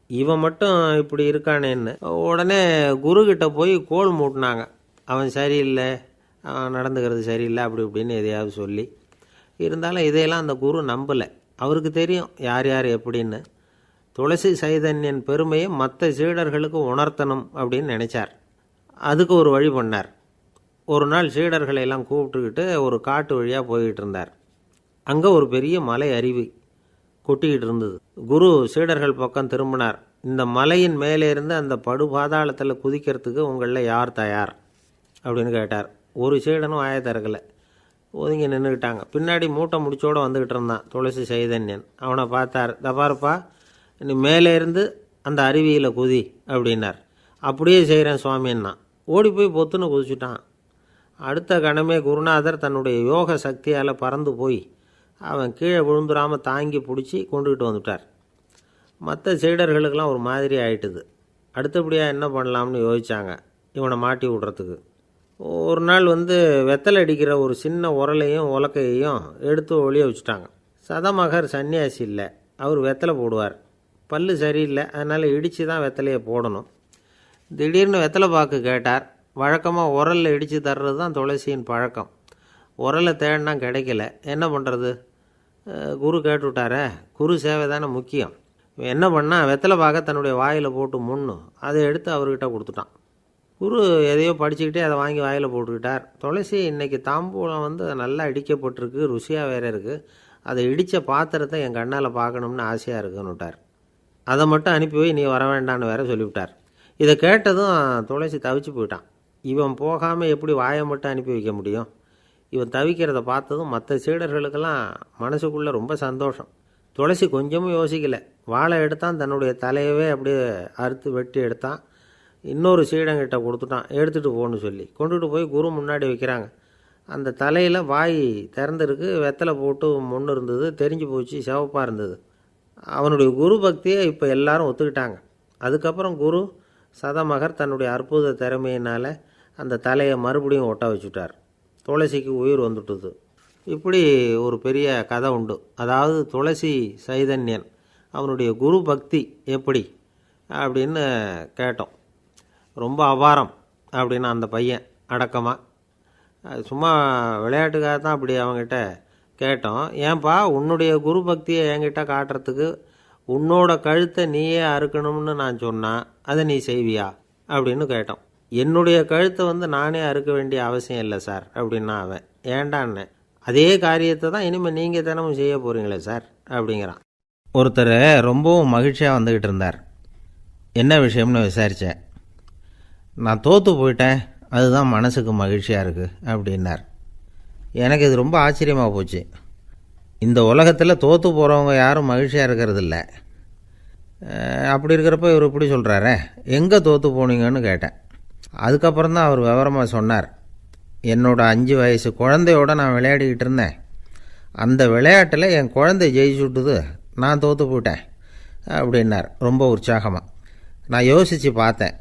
இவன் மட்டும் இப்படி இருக்கானேன்னு உடனே குருக்கிட்ட போய் கோல் மூட்டினாங்க. அவன் சரியில்லை, அவன் நடந்துக்கிறது சரியில்லை, அப்படி இப்படின்னு எதையாவது சொல்லி. இருந்தாலும் இதையெல்லாம் அந்த குரு நம்பலை. அவருக்கு தெரியும் யார் யார் எப்படின்னு. துளசி சைதன்யன் பெருமையை மற்ற சீடர்களுக்கு உணர்த்தணும் அப்படின்னு நினச்சார். அதுக்கு ஒரு வழி பண்ணார். ஒரு நாள் சீடர்களை எல்லாம் கூப்பிட்டுக்கிட்டு ஒரு காட்டு வழியாக போய்கிட்டு இருந்தார். அங்கே ஒரு பெரிய மலை அருவி கொட்டிக்கிட்டு இருந்தது. குரு சீடர்கள் பக்கம் திரும்பினார். இந்த மலையின் மேலே இருந்து அந்த படுபாதாளத்தில் குதிக்கிறதுக்கு உங்களில் யார் தயார் அப்படின்னு கேட்டார். ஒரு சீடனும் ஆய திறக்கலை, ஒதுங்கி நின்றுக்கிட்டாங்க. பின்னாடி மூட்டை முடிச்சோடு வந்துக்கிட்டு இருந்தான் துளசி சைதன்யன். அவனை பார்த்தார். தப்பாருப்பா, நீ மேலே இருந்து அந்த அருவியில் குதி அப்படின்னார். அப்படியே செய்கிறேன் சுவாமின்னா ஓடி போய் பொத்துன்னு குதிச்சுட்டான். அடுத்த கணமே குருநாதர் தன்னுடைய யோக சக்தியால் பறந்து போய் அவன் கீழே விழுந்துடாமல் தாங்கி பிடிச்சி கொண்டுக்கிட்டு வந்துட்டார். மற்ற சீடர்களுக்கெல்லாம் ஒரு மாதிரி ஆயிட்டுது. அடுத்தபடியாக என்ன பண்ணலாம்னு யோசித்தாங்க இவனை மாட்டி விடுறதுக்கு. ஒரு நாள் வெத்தலை அடிக்கிற ஒரு சின்ன உரலையும் உலக்கையையும் எடுத்து ஒளிய வச்சுட்டாங்க. சதமகர் சன்னியாசி இல்லை, அவர் வெத்தலை போடுவார். பல்லு சரியில்லை, அதனால் இடித்து தான் வெத்தலையை போடணும். திடீர்னு வெத்தலை பாக்கு கேட்டார். வழக்கமாக உரலில் இடித்து தர்றது தான் துளசியின் பழக்கம். உரலை தேடினா கிடைக்கல, என்ன பண்ணுறது? குரு கேட்டுவிட்டாரே, குரு சேவை தானே முக்கியம். என்ன பண்ணால் வெத்தலை பாக்க தன்னுடைய வாயில் போட்டு முன்னும் அதை எடுத்து அவர்கிட்ட கொடுத்துட்டான். குரு எதையோ படிச்சுக்கிட்டே அதை வாங்கி வாயில் போட்டுக்கிட்டார். துளசி இன்றைக்கி தாம்பூலம் நல்லா இடிக்கப்பட்டிருக்கு, ருசியாக வேறு இருக்குது, அதை இடித்த பாத்திரத்தை என் கண்ணால் பார்க்கணும்னு ஆசையாக இருக்குன்னு விட்டார். அதை மட்டும் அனுப்பி போய் நீ வர வேண்டான்னு வேற சொல்லிவிட்டார். இதை கேட்டதும் துளசி தவிச்சு போயிட்டான். இவன் போகாமல் எப்படி வாயை மட்டும் அனுப்பி வைக்க முடியும்? இவன் தவிக்கிறத பார்த்ததும் மற்ற சீடர்களுக்கெல்லாம் மனசுக்குள்ளே ரொம்ப சந்தோஷம். துளசி கொஞ்சமும் யோசிக்கலை. வாழை எடுத்தான், தன்னுடைய தலையவே அப்படியே அறுத்து வெட்டி எடுத்தான். இன்னொரு சீடங்கிட்ட கொடுத்துட்டான், எடுத்துகிட்டு போன்னு சொல்லி. கொண்டுகிட்டு போய் குரு முன்னாடி வைக்கிறாங்க. அந்த தலையில் வாய் திறந்துருக்கு, வெத்தலை போட்டு முன்னு இருந்தது, தெரிஞ்சு போச்சு, சிவப்பாக இருந்தது. அவனுடைய குரு பக்தியை இப்போ எல்லாரும் ஒத்துக்கிட்டாங்க. அதுக்கப்புறம் குரு சதமகர் தன்னுடைய அற்புத திறமையினால் அந்த தலையை மறுபடியும் ஒட்ட வச்சுட்டார். துளசிக்கு உயிர் வந்துட்டுது. இப்படி ஒரு பெரிய கதை உண்டு. அதாவது துளசி சைதன்யன் அவனுடைய குரு பக்தி எப்படி அப்படின்னு கேட்டோம். ரொம்ப அபாரம் அப்படின்னு அந்த பையன் அடக்கமாக, சும்மா விளையாட்டுக்காக தான் அப்படி அவங்ககிட்ட கேட்டோம். ஏன்பா உன்னுடைய குரு பக்தியை என்கிட்ட காட்டுறதுக்கு உன்னோட கழுத்தை நீயே அறுக்கணும்னு நான் சொன்னால் அதை நீ செய்வியா அப்படின்னு கேட்டோம். என்னுடைய கழுத்தை நானே அறுக்க வேண்டிய அவசியம் இல்லை சார் அப்படின்னா அவன். ஏண்டான்னு, அதே காரியத்தை தான் இனிமேல் நீங்கள் தினமும் செய்ய போகிறீங்களே சார் அப்படிங்கிறான். ஒருத்தர் ரொம்பவும் மகிழ்ச்சியாக வந்துக்கிட்டு இருந்தார். என்ன விஷயம்னு விசாரித்தேன். நான் தோற்று போயிட்டேன், அதுதான் மனசுக்கு மகிழ்ச்சியாக இருக்குது அப்படின்னார். எனக்கு இது ரொம்ப ஆச்சரியமாக போச்சு. இந்த உலகத்தில் தோற்று போகிறவங்க யாரும் மகிழ்ச்சியாக இருக்கிறதில்ல. அப்படி இருக்கிறப்ப இவர் இப்படி சொல்கிறாரே, எங்கே தோற்று போனீங்கன்னு கேட்டேன். அதுக்கப்புறம் தான் அவர் விவரமாக சொன்னார். என்னோட 5 வயசு குழந்தையோடு நான் விளையாடிக்கிட்டு இருந்தேன். அந்த விளையாட்டில் என் குழந்தை ஜெயிச்சுட்டுது, நான் தோற்று போயிட்டேன் அப்படின்னார் ரொம்ப உற்சாகமாக. நான் யோசித்து பார்த்தேன்.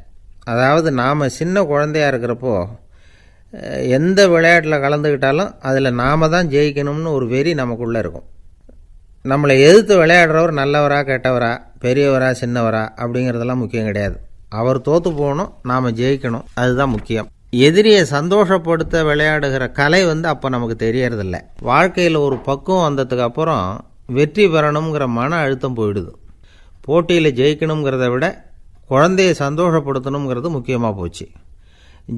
அதாவது நாம் சின்ன குழந்தையாக இருக்கிறப்போ எந்த விளையாட்டில் கலந்துக்கிட்டாலும் அதில் நாம் தான் ஜெயிக்கணும்னு ஒரு வெறி நமக்குள்ளே இருக்கும். நம்மளை எதிர்த்து விளையாடுறவர் நல்லவரா கெட்டவரா, பெரியவரா சின்னவரா அப்படிங்கிறதெல்லாம் முக்கியம் கிடையாது. அவர் தோற்று போகணும், நாம் ஜெயிக்கணும், அதுதான் முக்கியம். எதிரியை சந்தோஷப்படுத்த விளையாடுகிற கலை அப்போ நமக்கு தெரியறதில்ல. வாழ்க்கையில் ஒரு பக்குவம் வந்ததுக்கு அப்புறம் வெற்றி பெறணுங்கிற மன அழுத்தம் போயிடுது. போட்டியில் ஜெயிக்கணுங்கிறத விட குழந்தையை சந்தோஷப்படுத்தணுங்கிறது முக்கியமாக போச்சு.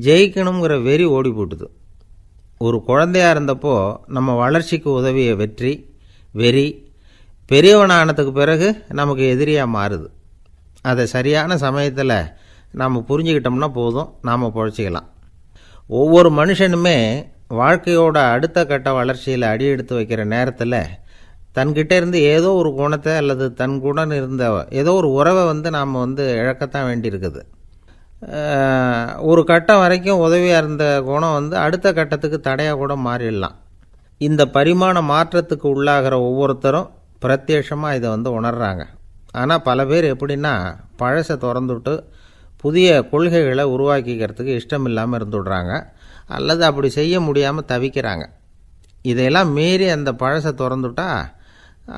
ஜெயிக்கணுங்கிற வெறி ஓடி போட்டுது. ஒரு குழந்தையாக இருந்தப்போ நம்ம வளர்ச்சிக்கு உதவிய வெறி பெரியவனானதுக்கு பிறகு நமக்கு எதிரியாக மாறுது. அதை சரியான சமயத்தில் நாம் புரிஞ்சுக்கிட்டோம்னா போதும், நாம் பொழைச்சிக்கலாம். ஒவ்வொரு மனுஷனுமே வாழ்க்கையோட அடுத்த கட்ட வளர்ச்சியில் அடி எடுத்து வைக்கிற நேரத்தில் தன்கிட்ட இருந்து ஏதோ ஒரு குணத்தை அல்லது தன் குணம் இருந்த ஏதோ ஒரு உறவை நாம் இழக்கத்தான் வேண்டியிருக்குது. ஒரு கட்டம் வரைக்கும் உதவியாக இருந்த குணம் அடுத்த கட்டத்துக்கு தடையாக கூட மாறிடலாம். இந்த பரிமாண மாற்றத்துக்கு உள்ளாகிற ஒவ்வொருத்தரும் பிரத்யட்சமாக இதை உணர்றாங்க. ஆனால் பல பேர் எப்படின்னா பழசை திறந்துவிட்டு புதிய கொள்கைகளை உருவாக்கிக்கிறதுக்கு இஷ்டம் இல்லாமல் இருந்துடுறாங்க, அல்லது அப்படி செய்ய முடியாமல் தவிக்கிறாங்க. இதையெல்லாம் மீறி அந்த பழசை திறந்துட்டா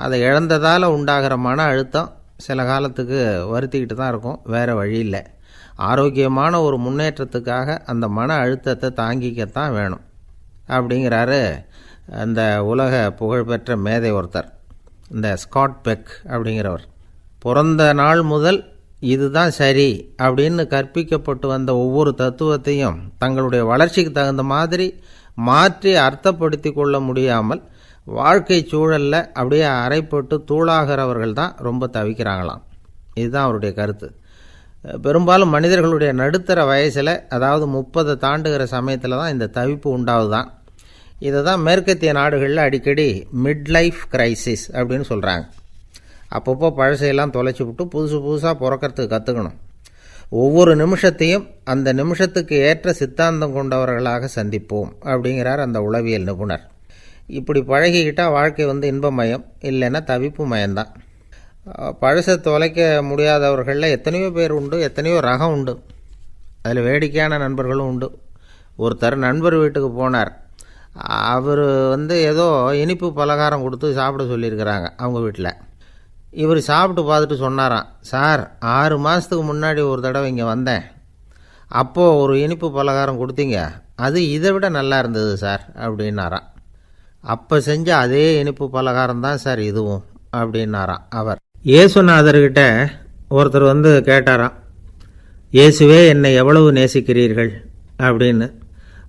அதை இழந்ததால் உண்டாகிற மன அழுத்தம் சில காலத்துக்கு வருத்திக்கிட்டு தான் இருக்கும், வேறு வழி இல்லை. ஆரோக்கியமான ஒரு முன்னேற்றத்துக்காக அந்த மன அழுத்தத்தை தாங்கிக்கத்தான் வேணும் அப்படிங்கிறாரு அந்த உலக புகழ்பெற்ற மேதை ஒருத்தர், இந்த ஸ்காட் பெக் அப்படிங்கிறவர். பிறந்த நாள் முதல் இதுதான் சரி அப்படின்னு கற்பிக்கப்பட்டு வந்த ஒவ்வொரு தத்துவத்தையும் தங்களுடைய வளர்ச்சிக்கு தகுந்த மாதிரி மாற்றி அர்த்தப்படுத்தி கொள்ள முடியாமல் வாழ்க்கை சூழலில் அப்படியே அரைப்பட்டு தூளாகிறவர்கள் தான் ரொம்ப தவிக்கிறாங்களாம். இதுதான் அவருடைய கருத்து. பெரும்பாலும் மனிதர்களுடைய நடுத்தர வயசில், அதாவது 30 தாண்டுகிற சமயத்தில் தான் இந்த தவிப்பு உண்டாகுதான். இதை தான் மேற்கத்திய நாடுகளில் அடிக்கடி மிட் லைஃப் கிரைசிஸ் அப்படின்னு சொல்கிறாங்க. அப்பப்போ பழசையெல்லாம் தொலைச்சி விட்டு புதுசாக பிறக்கிறதுக்கு கற்றுக்கணும். ஒவ்வொரு நிமிஷத்தையும் அந்த நிமிஷத்துக்கு ஏற்ற சித்தாந்தம் கொண்டவர்களாக சந்திப்போம் அப்படிங்கிறார் அந்த உளவியல் நிபுணர். இப்படி பழகிக்கிட்டால் வாழ்க்கை இன்பமயம், இல்லைன்னா தவிப்பு மயம்தான். பழசை தொலைக்க முடியாதவர்களில் எத்தனையோ பேர் உண்டு, எத்தனையோ ரகம் உண்டு. அதில் வேடிக்கையான நண்பர்களும் உண்டு. ஒருத்தர் நண்பர் வீட்டுக்கு போனார். அவர் ஏதோ இனிப்பு பலகாரம் கொடுத்து சாப்பிட சொல்லியிருக்கிறாங்க அவங்க வீட்டில். இவர் சாப்பிட்டு பார்த்துட்டு சொன்னாராம், சார் 6 மாதத்துக்கு முன்னாடி ஒரு தடவை இங்கே வந்தேன், அப்போது ஒரு இனிப்பு பலகாரம் கொடுத்தீங்க, அது இதை விட நல்லா இருந்தது சார் அப்படின்னாராம். அப்போ செஞ்ச அதே இனிப்பு பலகாரம் தான் சார் இதுவும் அப்படின்னாராம் அவர். இயேசுநாதர்கிட்ட ஒருத்தர் கேட்டாராம், இயேசுவே என்னை எவ்வளவு நேசிக்கிறீர்கள் அப்படின்னு.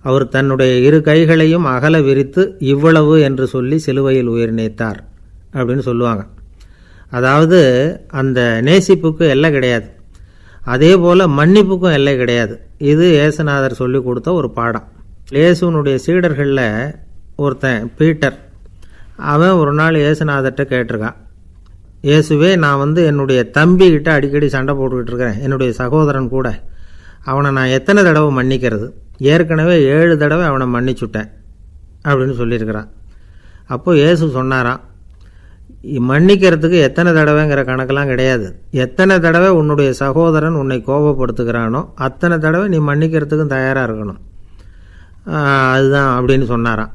அவர் தன்னுடைய 2 கைகளையும் அகல விரித்து இவ்வளவு என்று சொல்லி சிலுவையில் உயிர் நீத்தார் அப்படின்னு சொல்லுவாங்க. அதாவது அந்த நேசிப்புக்கு எல்லை கிடையாது, அதே போல் மன்னிப்புக்கும் எல்லை கிடையாது. இது இயேசுநாதர் சொல்லி கொடுத்த ஒரு பாடம். இயேசுனுடைய சீடர்களில் ஒருத்தன் பீட்டர், அவன் ஒரு நாள் இயேசுநாதர்கிட்ட கேட்டிருக்கான், இயேசுவே நான் என்னுடைய தம்பிக்கிட்ட அடிக்கடி சண்டை போட்டுக்கிட்டு இருக்கிறேன், என்னுடைய சகோதரன் கூட, அவனை நான் எத்தனை தடவை மன்னிக்கிறது? ஏற்கனவே 7 தடவை அவனை மன்னிச்சுட்டேன் அப்படின்னு சொல்லியிருக்கிறான். அப்போது இயேசு சொன்னாராம், மன்னிக்கிறதுக்கு எத்தனை தடவைங்கிற கணக்கெல்லாம் கிடையாது. எத்தனை தடவை உன்னுடைய சகோதரன் உன்னை கோபப்படுத்துகிறானோ அத்தனை தடவை நீ மன்னிக்கிறதுக்கும் தயாராக இருக்கணும். அதுதான் அப்படின்னு சொன்னாராம்.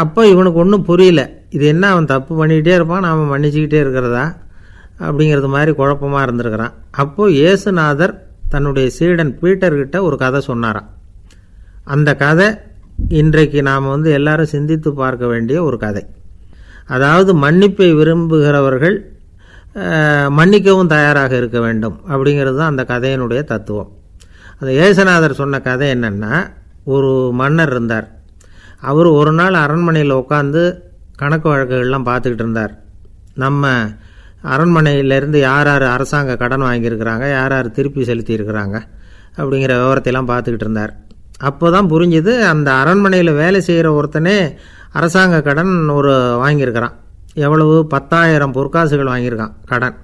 அப்போ இவனுக்கு ஒன்றும் புரியல. இது என்ன, அவன் தப்பு பண்ணிக்கிட்டே இருப்பான், நாம் மன்னிச்சுக்கிட்டே இருக்கிறதா அப்படிங்கிறது மாதிரி குழப்பமாக இருந்திருக்கிறான். அப்போது இயேசுநாதர் தன்னுடைய சீடன் பீட்டர்கிட்ட ஒரு கதை சொன்னாராம். அந்த கதை இன்றைக்கு நாம் எல்லாரும் சிந்தித்து பார்க்க வேண்டிய ஒரு கதை. அதாவது மன்னிப்பை விரும்புகிறவர்கள் மன்னிக்கவும் தயாராக இருக்க வேண்டும் அப்படிங்கிறது தான் அந்த கதையினுடைய தத்துவம். அந்த இயேசுநாதர் சொன்ன கதை என்னென்னா, ஒரு மன்னர் இருந்தார். அவர் ஒரு நாள் அரண்மனையில் உட்காந்து கணக்கு வழக்குகள்லாம் பார்த்துக்கிட்டு இருந்தார். நம்ம அரண்மனையிலேருந்து யார் யார் அரசாங்க கடன் வாங்கியிருக்கிறாங்க, யார் யார் திருப்பி செலுத்தியிருக்கிறாங்க அப்படிங்கிற விவரத்தையெல்லாம் பார்த்துக்கிட்டு இருந்தார். அப்போ தான் புரிஞ்சுது, அந்த அரண்மனையில் வேலை செய்கிற ஒருத்தனே அரசாங்க கடன் வாங்கியிருக்கிறான். எவ்வளவு? 10,000 பொற்காசுகள் வாங்கியிருக்கான் கடன்.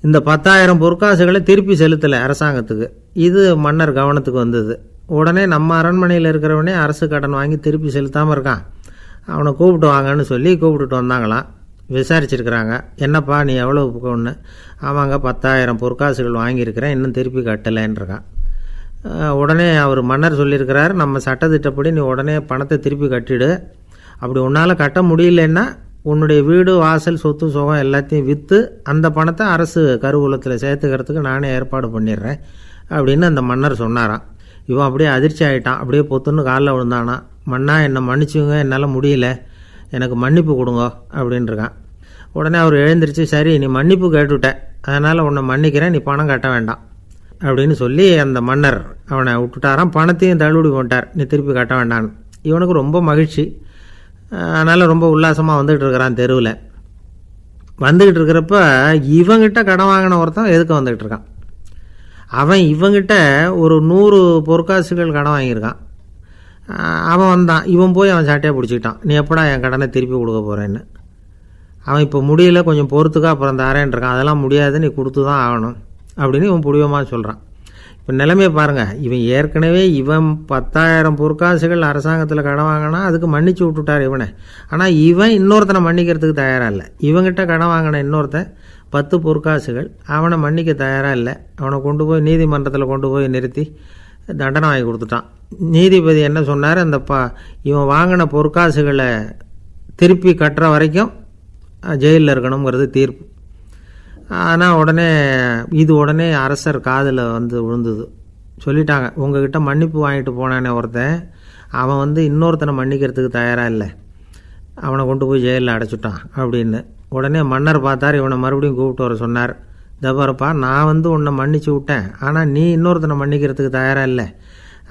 இந்த 10,000 பொற்காசுகளை திருப்பி செலுத்தலை அரசாங்கத்துக்கு. இது மன்னர் கவனத்துக்கு வந்தது. உடனே நம்ம அரண்மனையில் இருக்கிறவனே அரசு கடன் வாங்கி திருப்பி செலுத்தாமல் இருக்கான், அவனை கூப்பிட்டு வாங்கன்னு சொல்லி கூப்பிட்டுட்டு வந்தாங்களாம். விசாரிச்சிருக்கிறாங்க, என்னப்பா நீ எவ்வளோ ஒன்று? ஆமாங்க 10,000 பொற்காசுகள் வாங்கியிருக்கிறேன், இன்னும் திருப்பி கட்டலைன்றிருக்கான். உடனே அவர் மன்னர் சொல்லியிருக்கிறார், நம்ம சட்டத்திட்டப்படி நீ உடனே பணத்தை திருப்பி கட்டிடு. அப்படி உன்னால் கட்ட முடியலன்னா உன்னுடைய வீடு வாசல் சொத்து சுகம் எல்லாத்தையும் விற்று அந்த பணத்தை அரசு கருவூலத்தில் சேர்த்துக்கிறதுக்கு நானே ஏற்பாடு பண்ணிடுறேன் அப்படின்னு அந்த மன்னர் சொன்னாராம். இவன் அப்படியே அதிர்ச்சி ஆகிட்டான். அப்படியே பொத்துன்னு காலில் விழுந்தானா. மன்னா என்னை மன்னிச்சுங்க, என்னால் முடியல, எனக்கு மன்னிப்பு கொடுங்க அப்படின்ட்டுருக்கான். உடனே அவர் எழுந்திரிச்சு, சரி நீ மன்னிப்பு கேட்டுவிட்ட, அதனால் உன்னை மன்னிக்கிறேன், நீ பணம் கட்ட வேண்டாம் அப்படின்னு சொல்லி அந்த மன்னர் அவனை விட்டுட்டாராம். பணத்தையும் தள்ளுபடி பண்ணிட்டார், நீ திருப்பி கட்ட வேண்டான்னு. இவனுக்கு ரொம்ப மகிழ்ச்சி. அதனால் ரொம்ப உல்லாசமாக வந்துக்கிட்டு இருக்கிறான். தெருவில் வந்துக்கிட்டு இருக்கிறப்ப இவங்கிட்ட கடன் வாங்கின ஒருத்தன் எதுக்கு வந்துக்கிட்டு இருக்கான். அவன் இவங்கிட்ட ஒரு 100 பொற்காசுகள் கடன் வாங்கியிருக்கான். அவன் வந்தான். இவன் போய் அவன் சாட்டையாக பிடிச்சிக்கிட்டான், நீ எப்படா என் கடனை திருப்பி கொடுக்க போகிறேன்னு. அவன் இப்போ முடியல, கொஞ்சம் பொறுத்துக்கா, அப்புறம் தரேன் இருக்கான். அதெல்லாம் முடியாது, நீ கொடுத்து தான் ஆகணும் அப்படின்னு இவன் புடிவமாக சொல்கிறான். இப்போ நிலைமையை பாருங்கள், இவன் ஏற்கனவே 10,000 பொற்காசுகள் அரசாங்கத்தில் கடன் வாங்கினா அதுக்கு மன்னிச்சு விட்டுட்டார் இவனை. ஆனால் இவன் இன்னொருத்தனை மன்னிக்கிறதுக்கு தயாராக இல்லை. இவங்கிட்ட கடன் வாங்கின இன்னொருத்தன் 10 பொற்காசுகள், அவனை மன்னிக்க தயாராக இல்லை. அவனை கொண்டு போய் நீதிமன்றத்தில் கொண்டு போய் நிறுத்தி தண்டனை வாங்கி கொடுத்துட்டான். நீதிபதி என்ன சொன்னார், அந்த இவன் வாங்கின பொற்காசுகளை திருப்பி கட்டுற வரைக்கும் ஜெயிலில் இருக்கணுங்கிறது தீர்ப்பு. ஆனால் உடனே அரசர் காதில் விழுந்தது. சொல்லிட்டாங்க, உங்ககிட்ட மன்னிப்பு வாங்கிட்டு போனானே ஒருத்தன், அவன் இன்னொருத்தனை மன்னிக்கிறதுக்கு தயாராக இல்லை, அவனை கொண்டு போய் ஜெயிலில் அடைச்சிட்டான் அப்படின்னு. உடனே மன்னர் பார்த்தார், இவனை மறுபடியும் கூப்பிட்டு வர சொன்னார். தபாரப்பா, நான் உன்னை மன்னிச்சு விட்டேன், ஆனால் நீ இன்னொருத்தனை மன்னிக்கிறதுக்கு தயாராக இல்லை,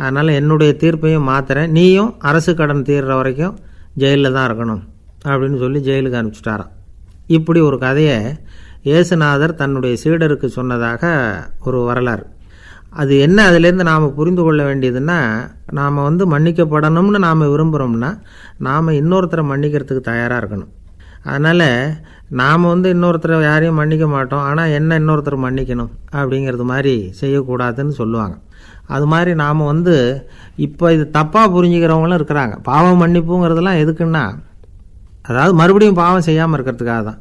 அதனால் என்னுடைய தீர்ப்பையும் மாற்றுறேன், நீயும் அரசு கடன் தீர்ற வரைக்கும் ஜெயிலில் தான் இருக்கணும் அப்படின்னு சொல்லி ஜெயிலுக்கு அனுப்பிச்சிட்டாராம். இப்படி ஒரு கதையை இயேசுநாதர் தன்னுடைய சீடருக்கு சொன்னதாக ஒரு வரலாறு. அது என்ன, அதிலேருந்து நாம் புரிந்து கொள்ள வேண்டியதுன்னா, நாம் மன்னிக்கப்படணும்னு நாம் விரும்புகிறோம்னா நாம் இன்னொருத்தரை மன்னிக்கிறதுக்கு தயாராக இருக்கணும். அதனால் நாம் இன்னொருத்தரை யாரையும் மன்னிக்க மாட்டோம், ஆனால் என்ன இன்னொருத்தர் மன்னிக்கணும் அப்படிங்கிறது மாதிரி செய்யக்கூடாதுன்னு சொல்லுவாங்க. அது மாதிரி நாம் இப்போ இது தப்பாக புரிஞ்சுக்கிறவங்களும் இருக்கிறாங்க. பாவம் மன்னிப்புங்கிறதுலாம் எதுக்குன்னா, அதாவது மறுபடியும் பாவம் செய்யாமல் இருக்கிறதுக்காக தான்.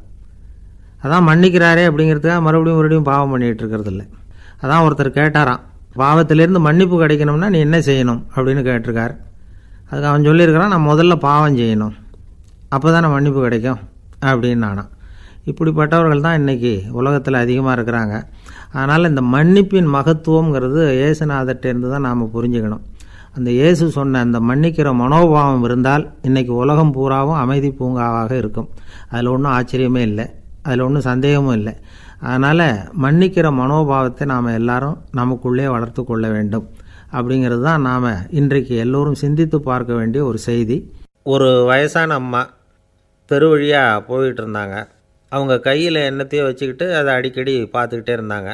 அதான் மன்னிக்கிறாரே அப்படிங்கிறதுக்காக மறுபடியும் பாவம் பண்ணிகிட்டு இருக்கிறது இல்லை. அதான் ஒருத்தர் கேட்டாராம், பாவத்திலேருந்து மன்னிப்பு கிடைக்கணும்னா நீ என்ன செய்யணும் அப்படின்னு கேட்டிருக்கார். அதுக்கு அவன் சொல்லியிருக்கிறான், நான் முதல்ல பாவம் செய்யணும், அப்போ தான் நான் மன்னிப்பு கிடைக்கும் அப்படின்னு நானாம். இப்படிப்பட்டவர்கள் தான் இன்றைக்கி உலகத்தில் அதிகமாக இருக்கிறாங்க. அதனால் இந்த மன்னிப்பின் மகத்துவங்கிறது இயேசுநாதர்கிட்டேருந்து தான் நாம் புரிஞ்சுக்கணும். அந்த இயேசு சொன்ன அந்த மன்னிக்கிற மனோபாவம் இருந்தால் இன்றைக்கி உலகம் பூராவும் அமைதி பூங்காவாக இருக்கும். அதில் ஒன்றும் ஆச்சரியமே இல்லை, அதில் ஒன்றும் சந்தேகமும் இல்லை. அதனால் மன்னிக்கிற மனோபாவத்தை நாம் எல்லாரும் நமக்குள்ளே வளர்த்து கொள்ள வேண்டும் அப்படிங்கிறது தான் நாம் இன்றைக்கு எல்லோரும் சிந்தித்து பார்க்க வேண்டிய ஒரு செய்தி. ஒரு வயசான அம்மா தெரு வழியாக போயிட்டு இருந்தாங்க. அவங்க கையில் எண்ணத்தையோ வச்சுக்கிட்டு அதை அடிக்கடி பார்த்துக்கிட்டே இருந்தாங்க.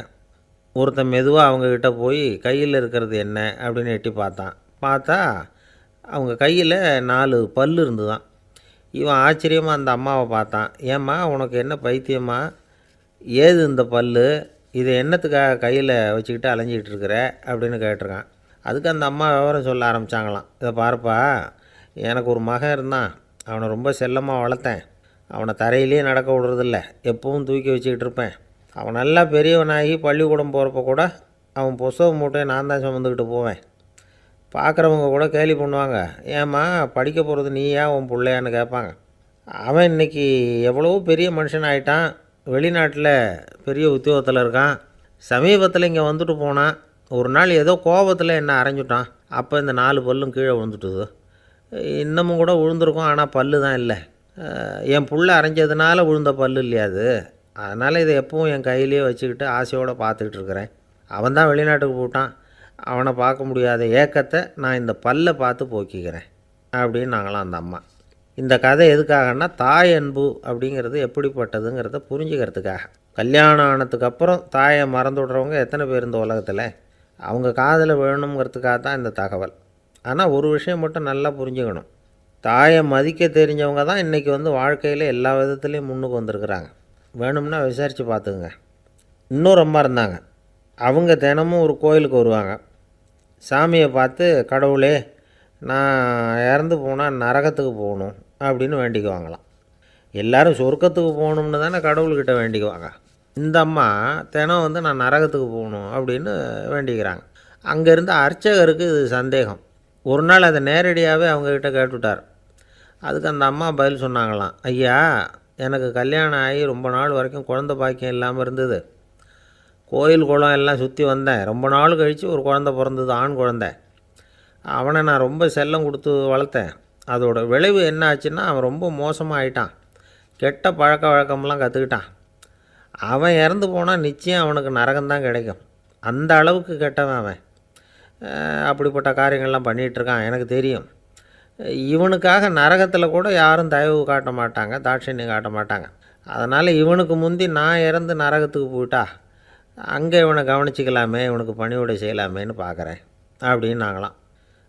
ஒருத்தன் மெதுவாக அவங்கக்கிட்ட போய் கையில் இருக்கிறது என்ன அப்படின்னு எட்டி பார்த்தா அவங்க கையில் 4 பல் இருந்துதான். இவன் ஆச்சரியமாக அந்த அம்மாவை பார்த்தான். ஏம்மா, உனக்கு என்ன பைத்தியமா, ஏது இந்த பல், இதை என்னத்துக்காக கையில் வச்சுக்கிட்டு அலைஞ்சிக்கிட்டு இருக்கிற அப்படின்னு கேட்டிருக்கான். அதுக்கு அந்த அம்மா விவரம் சொல்ல ஆரம்பித்தாங்களாம். இதை பாருப்பா, எனக்கு ஒரு மகன் இருந்தான், அவனை ரொம்ப செல்லமாக வளர்த்தேன். அவனை தரையிலேயே நடக்க விடுறதில்ல, எப்பவும் தூக்கி வச்சுக்கிட்டு இருப்பேன். அவன் நல்லா பெரியவனாகி பள்ளிக்கூடம் போகிறப்ப கூட அவன் புஸ்தக மூட்டையை நான் தான் சுமந்துக்கிட்டு போவேன். பார்க்குறவங்க கூட கேலி பண்ணுவாங்க, ஏம்மா படிக்க போகிறது நீயா உன் பிள்ளையான்னு கேட்பாங்க. அவன் இன்றைக்கி எவ்வளோ பெரிய மனுஷன் ஆகிட்டான், வெளிநாட்டில் பெரிய உத்தியோகத்தில் இருக்கான். சமீபத்தில் இங்கே வந்துட்டு போனான். ஒரு நாள் ஏதோ கோபத்தில் என்ன அரைஞ்சுட்டான். அப்போ இந்த 4 பல்லும் கீழே விழுந்துட்டுது. இன்னமும் கூட விழுந்திருக்கும், ஆனால் பல்லு தான் இல்லை. என் புள்ள அரைஞ்சதுனால விழுந்த பல்லு இல்லையா அது. அதனால் இதை எப்பவும் என் கையிலேயே வச்சுக்கிட்டு ஆசையோடு பார்த்துக்கிட்டு இருக்கிறேன். அவன் தான் வெளிநாட்டுக்கு போட்டான், அவனை பார்க்க முடியாத ஏக்கத்தை நான் இந்த பல்லை பார்த்து போக்கிக்கிறேன் அப்படின்னு நாங்களாம் அந்த அம்மா. இந்த கதை எதுக்காகன்னா, தாய் அன்பு அப்படிங்கிறது எப்படிப்பட்டதுங்கிறத புரிஞ்சுக்கிறதுக்காக. கல்யாணம் ஆனதுக்கப்புறம் தாயை மறந்து விட்றவங்க எத்தனை பேர் இந்த உலகத்தில்? அவங்க காதில் வேணுங்கிறதுக்காக தான் இந்த தகவல். ஆனால் ஒரு விஷயம் மட்டும் நல்லா புரிஞ்சுக்கணும், தாயை மதிக்க தெரிஞ்சவங்க தான் இன்றைக்கி வாழ்க்கையில் எல்லா விதத்துலேயும் முன்னுக்கு வந்திருக்கிறாங்க. வேணும்னா விசாரித்து பார்த்துக்குங்க. இன்னொரு அம்மா இருந்தாங்க. அவங்க தினமும் ஒரு கோயிலுக்கு வருவாங்க. சாமியை பார்த்து, கடவுளே நான் இறந்து போனால் நரகத்துக்கு போகணும் அப்படின்னு வேண்டிக்குவாங்களாம். எல்லோரும் சொர்க்கத்துக்கு போகணும்னு தானே கடவுள்கிட்ட வேண்டிக்குவாங்க. இந்த அம்மா தினம் நான் நரகத்துக்கு போகணும் அப்படின்னு வேண்டிக்கிறாங்க. அங்கே இருந்த அர்ச்சகருக்கு இது சந்தேகம். ஒரு நாள் அதை நேரடியாகவே அவங்கக்கிட்ட கேட்டுவிட்டார். அதுக்கு அந்த அம்மா பதில் சொன்னாங்களாம், ஐயா எனக்கு கல்யாணம் ஆகி ரொம்ப நாள் வரைக்கும் குழந்த பாக்கியம் இல்லாமல் இருந்தது. கோயில் குளம் எல்லாம் சுற்றி வந்தேன். ரொம்ப நாள் கழித்து ஒரு குழந்த பிறந்தது, ஆண் குழந்தை. அவனை நான் ரொம்ப செல்லம் கொடுத்து வளர்த்தேன். அதோட விளைவு என்ன ஆச்சுன்னா, அவன் ரொம்ப மோசமாக ஆகிட்டான். கெட்ட பழக்க வழக்கம்லாம் கற்றுக்கிட்டான். அவன் இறந்து போனால் நிச்சயம் அவனுக்கு நரகம்தான் கிடைக்கும். அந்த அளவுக்கு கெட்டவன் அவன். அப்படிப்பட்ட காரியங்கள்லாம் பண்ணிகிட்ருக்கான், எனக்கு தெரியும். இவனுக்காக நரகத்தில் கூட யாரும் தயவு காட்ட மாட்டாங்க, தாட்சண்யம் காட்ட மாட்டாங்க. அதனால் இவனுக்கு முந்தி நான் இறந்து நரகத்துக்கு போயிட்டா அங்கே இவனை கவனிச்சிக்கலாமே, இவனுக்கு பணிவிடை செய்யலாமேன்னு பார்க்குறேன் அப்படின்னு நாங்களாம்.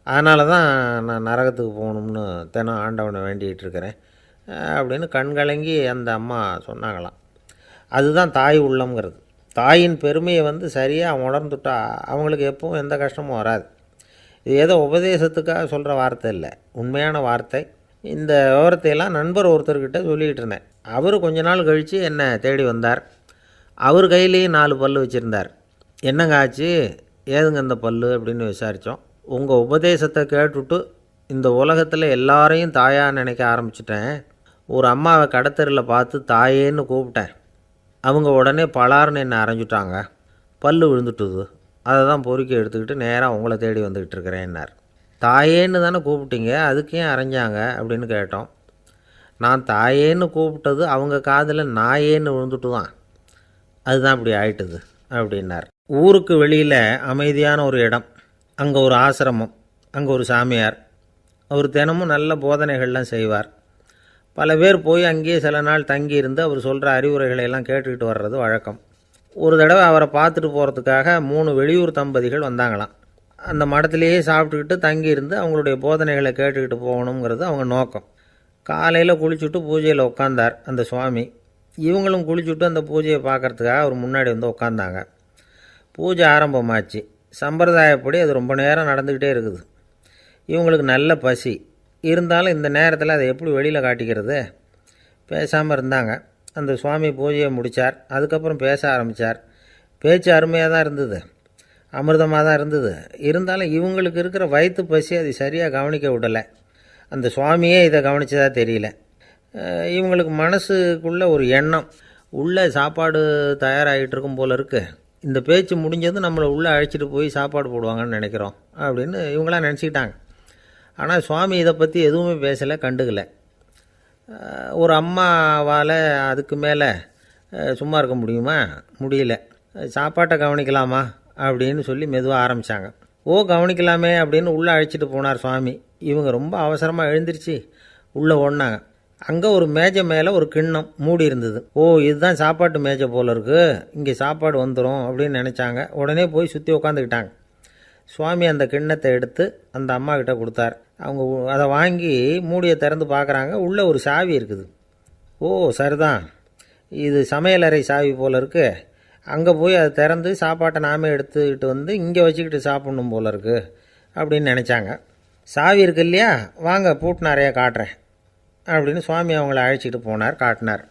அதனால தான் நான் நரகத்துக்கு போகணும்னு தினம் ஆண்டவனை வேண்டிகிட்டு இருக்கிறேன் அப்படின்னு கண்கலங்கி அந்த அம்மா சொன்னாங்களாம். அதுதான் தாய் உள்ளம்ங்கிறது. தாயின் பெருமையை சரியாக உணர்ந்துட்டா அவங்களுக்கு எப்பவும் எந்த கஷ்டமும் வராது. இது ஏதோ உபதேசத்துக்காக சொல்கிற வார்த்தை இல்லை, உண்மையான வார்த்தை. இந்த விவரத்தையெல்லாம் நண்பர் ஒருத்தர்கிட்ட சொல்லிகிட்டு இருந்தேன். அவர் கொஞ்ச நாள் கழித்து என்னை தேடி வந்தார். அவர் கையிலேயும் 4 பல்லு வச்சுருந்தார். என்னங்க ஆச்சு, ஏதுங்க இந்த பல்லு அப்படின்னு விசாரித்தோம். உங்கள் உபதேசத்தை கேட்டுவிட்டு இந்த உலகத்தில் எல்லாரையும் தாயாக நினைக்க ஆரம்பிச்சிட்டேன். ஒரு அம்மாவை கடத்தெருவில் பார்த்து தாயேன்னு கூப்பிட்டேன். அவங்க உடனே பலார்னு என்னை அரைஞ்சிட்டாங்க, பல்லு விழுந்துட்டுது. அதை தான் பொறுக்கி எடுத்துக்கிட்டு நேராக உங்களை தேடி வந்துக்கிட்டு இருக்கிறேன்னார். தாயேன்னு தானே கூப்பிட்டீங்க, அதுக்கு ஏன் அரைஞ்சாங்க அப்படின்னு கேட்டோம். நான் தாயேன்னு கூப்பிட்டது அவங்க காதில் நாயேன்னு விழுந்துட்டு தான், அதுதான் இப்படி ஆயிட்டுது அப்படின்னார். ஊருக்கு வெளியில் அமைதியான ஒரு இடம், அங்கே ஒரு ஆசிரமம், அங்கே ஒரு சாமியார். அவர் தினமும் நல்ல போதனைகள்லாம் செய்வார். பல பேர் போய் அங்கேயே சில நாள் தங்கியிருந்து அவர் சொல்கிற அறிவுரைகளை எல்லாம் கேட்டுக்கிட்டு வர்றது வழக்கம். ஒரு தடவை அவரை பார்த்துட்டு போகிறதுக்காக 3 வெளியூர் தம்பதிகள் வந்தாங்களாம். அந்த மடத்திலேயே சாப்பிட்டுக்கிட்டு தங்கியிருந்து அவங்களுடைய போதனைகளை கேட்டுக்கிட்டு போகணுங்கிறது அவங்க நோக்கம். காலையில் குளிச்சுட்டு பூஜையில் உட்காந்தார் அந்த சுவாமி. இவங்களும் குளிச்சுட்டு அந்த பூஜையை பார்க்குறதுக்காக அவர் முன்னாடி உட்காந்தாங்க. பூஜை ஆரம்பமாச்சு. சம்பிரதாயப்படி அது ரொம்ப நேரம் நடந்துக்கிட்டே இருக்குது. இவங்களுக்கு நல்ல பசி இருந்தாலும் இந்த நேரத்தில் அதை எப்படி வெளியில் காட்டிக்கிறது? பேசாமல் இருந்தாங்க. அந்த சுவாமி பூஜையை முடித்தார். அதுக்கப்புறம் பேச ஆரம்பித்தார். பேச்சு அருமையாக தான் இருந்தது, அமிர்தமாக தான் இருந்தது. இருந்தாலும் இவங்களுக்கு இருக்கிற வயிற்று பசி அது சரியாக கவனிக்க விடலை. அந்த சுவாமியே இதை கவனித்ததாக தெரியல. இவங்களுக்கு மனசுக்குள்ளே ஒரு எண்ணம், உள்ளே சாப்பாடு தயாராகிட்டு இருக்கும் போல இருக்குது, இந்த பேச்சு முடிஞ்சது நம்மளை உள்ளே அழைச்சிட்டு போய் சாப்பாடு போடுவாங்கன்னு நினைக்கிறோம் அப்படின்னு இவங்களாம் நினச்சிக்கிட்டாங்க. ஆனால் சுவாமி இதை பற்றி எதுவுமே பேசலை, கண்டுக்கலை. ஒரு அம்மாவால் அதுக்கு மேலே சும்மா இருக்க முடியுமா? முடியல. சாப்பாட்டை கவனிக்கலாமா அப்படின்னு சொல்லி மெதுவாக ஆரம்பித்தாங்க. ஓ கவனிக்கலாமே அப்படின்னு உள்ளே அழைச்சிட்டு போனார் சுவாமி. இவங்க ரொம்ப அவசரமாக எழுந்திரிச்சு உள்ளே ஓடினாங்க. அங்கே ஒரு மேஜை மேலே ஒரு கிண்ணம் மூடி இருந்தது. ஓ இதுதான் சாப்பாட்டு மேஜை போல் இருக்குது, இங்கே சாப்பாடு வந்துடும் அப்படின்னு நினச்சாங்க. உடனே போய் சுற்றி உட்காந்துக்கிட்டாங்க. சுவாமி அந்த கிண்ணத்தை எடுத்து அந்த அம்மா கிட்ட கொடுத்தார். அவங்க அதை வாங்கி மூடியை திறந்து பார்க்குறாங்க. உள்ளே ஒரு சாவி இருக்குது. ஓ சரிதான், இது சமையலறை சாவி போல் இருக்குது, அங்கே போய் அதை திறந்து சாப்பாட்டை நாமே எடுத்துக்கிட்டு இங்கே வச்சுக்கிட்டு சாப்பிட்ணும் போல் இருக்குது அப்படின்னு நினச்சாங்க. சாவி இருக்கு இல்லையா, வாங்க பூட்டு நிறையா காட்டுறேன் அப்படின்னு சுவாமி அவங்கள அழைச்சிட்டு போனார், காட்டினார்.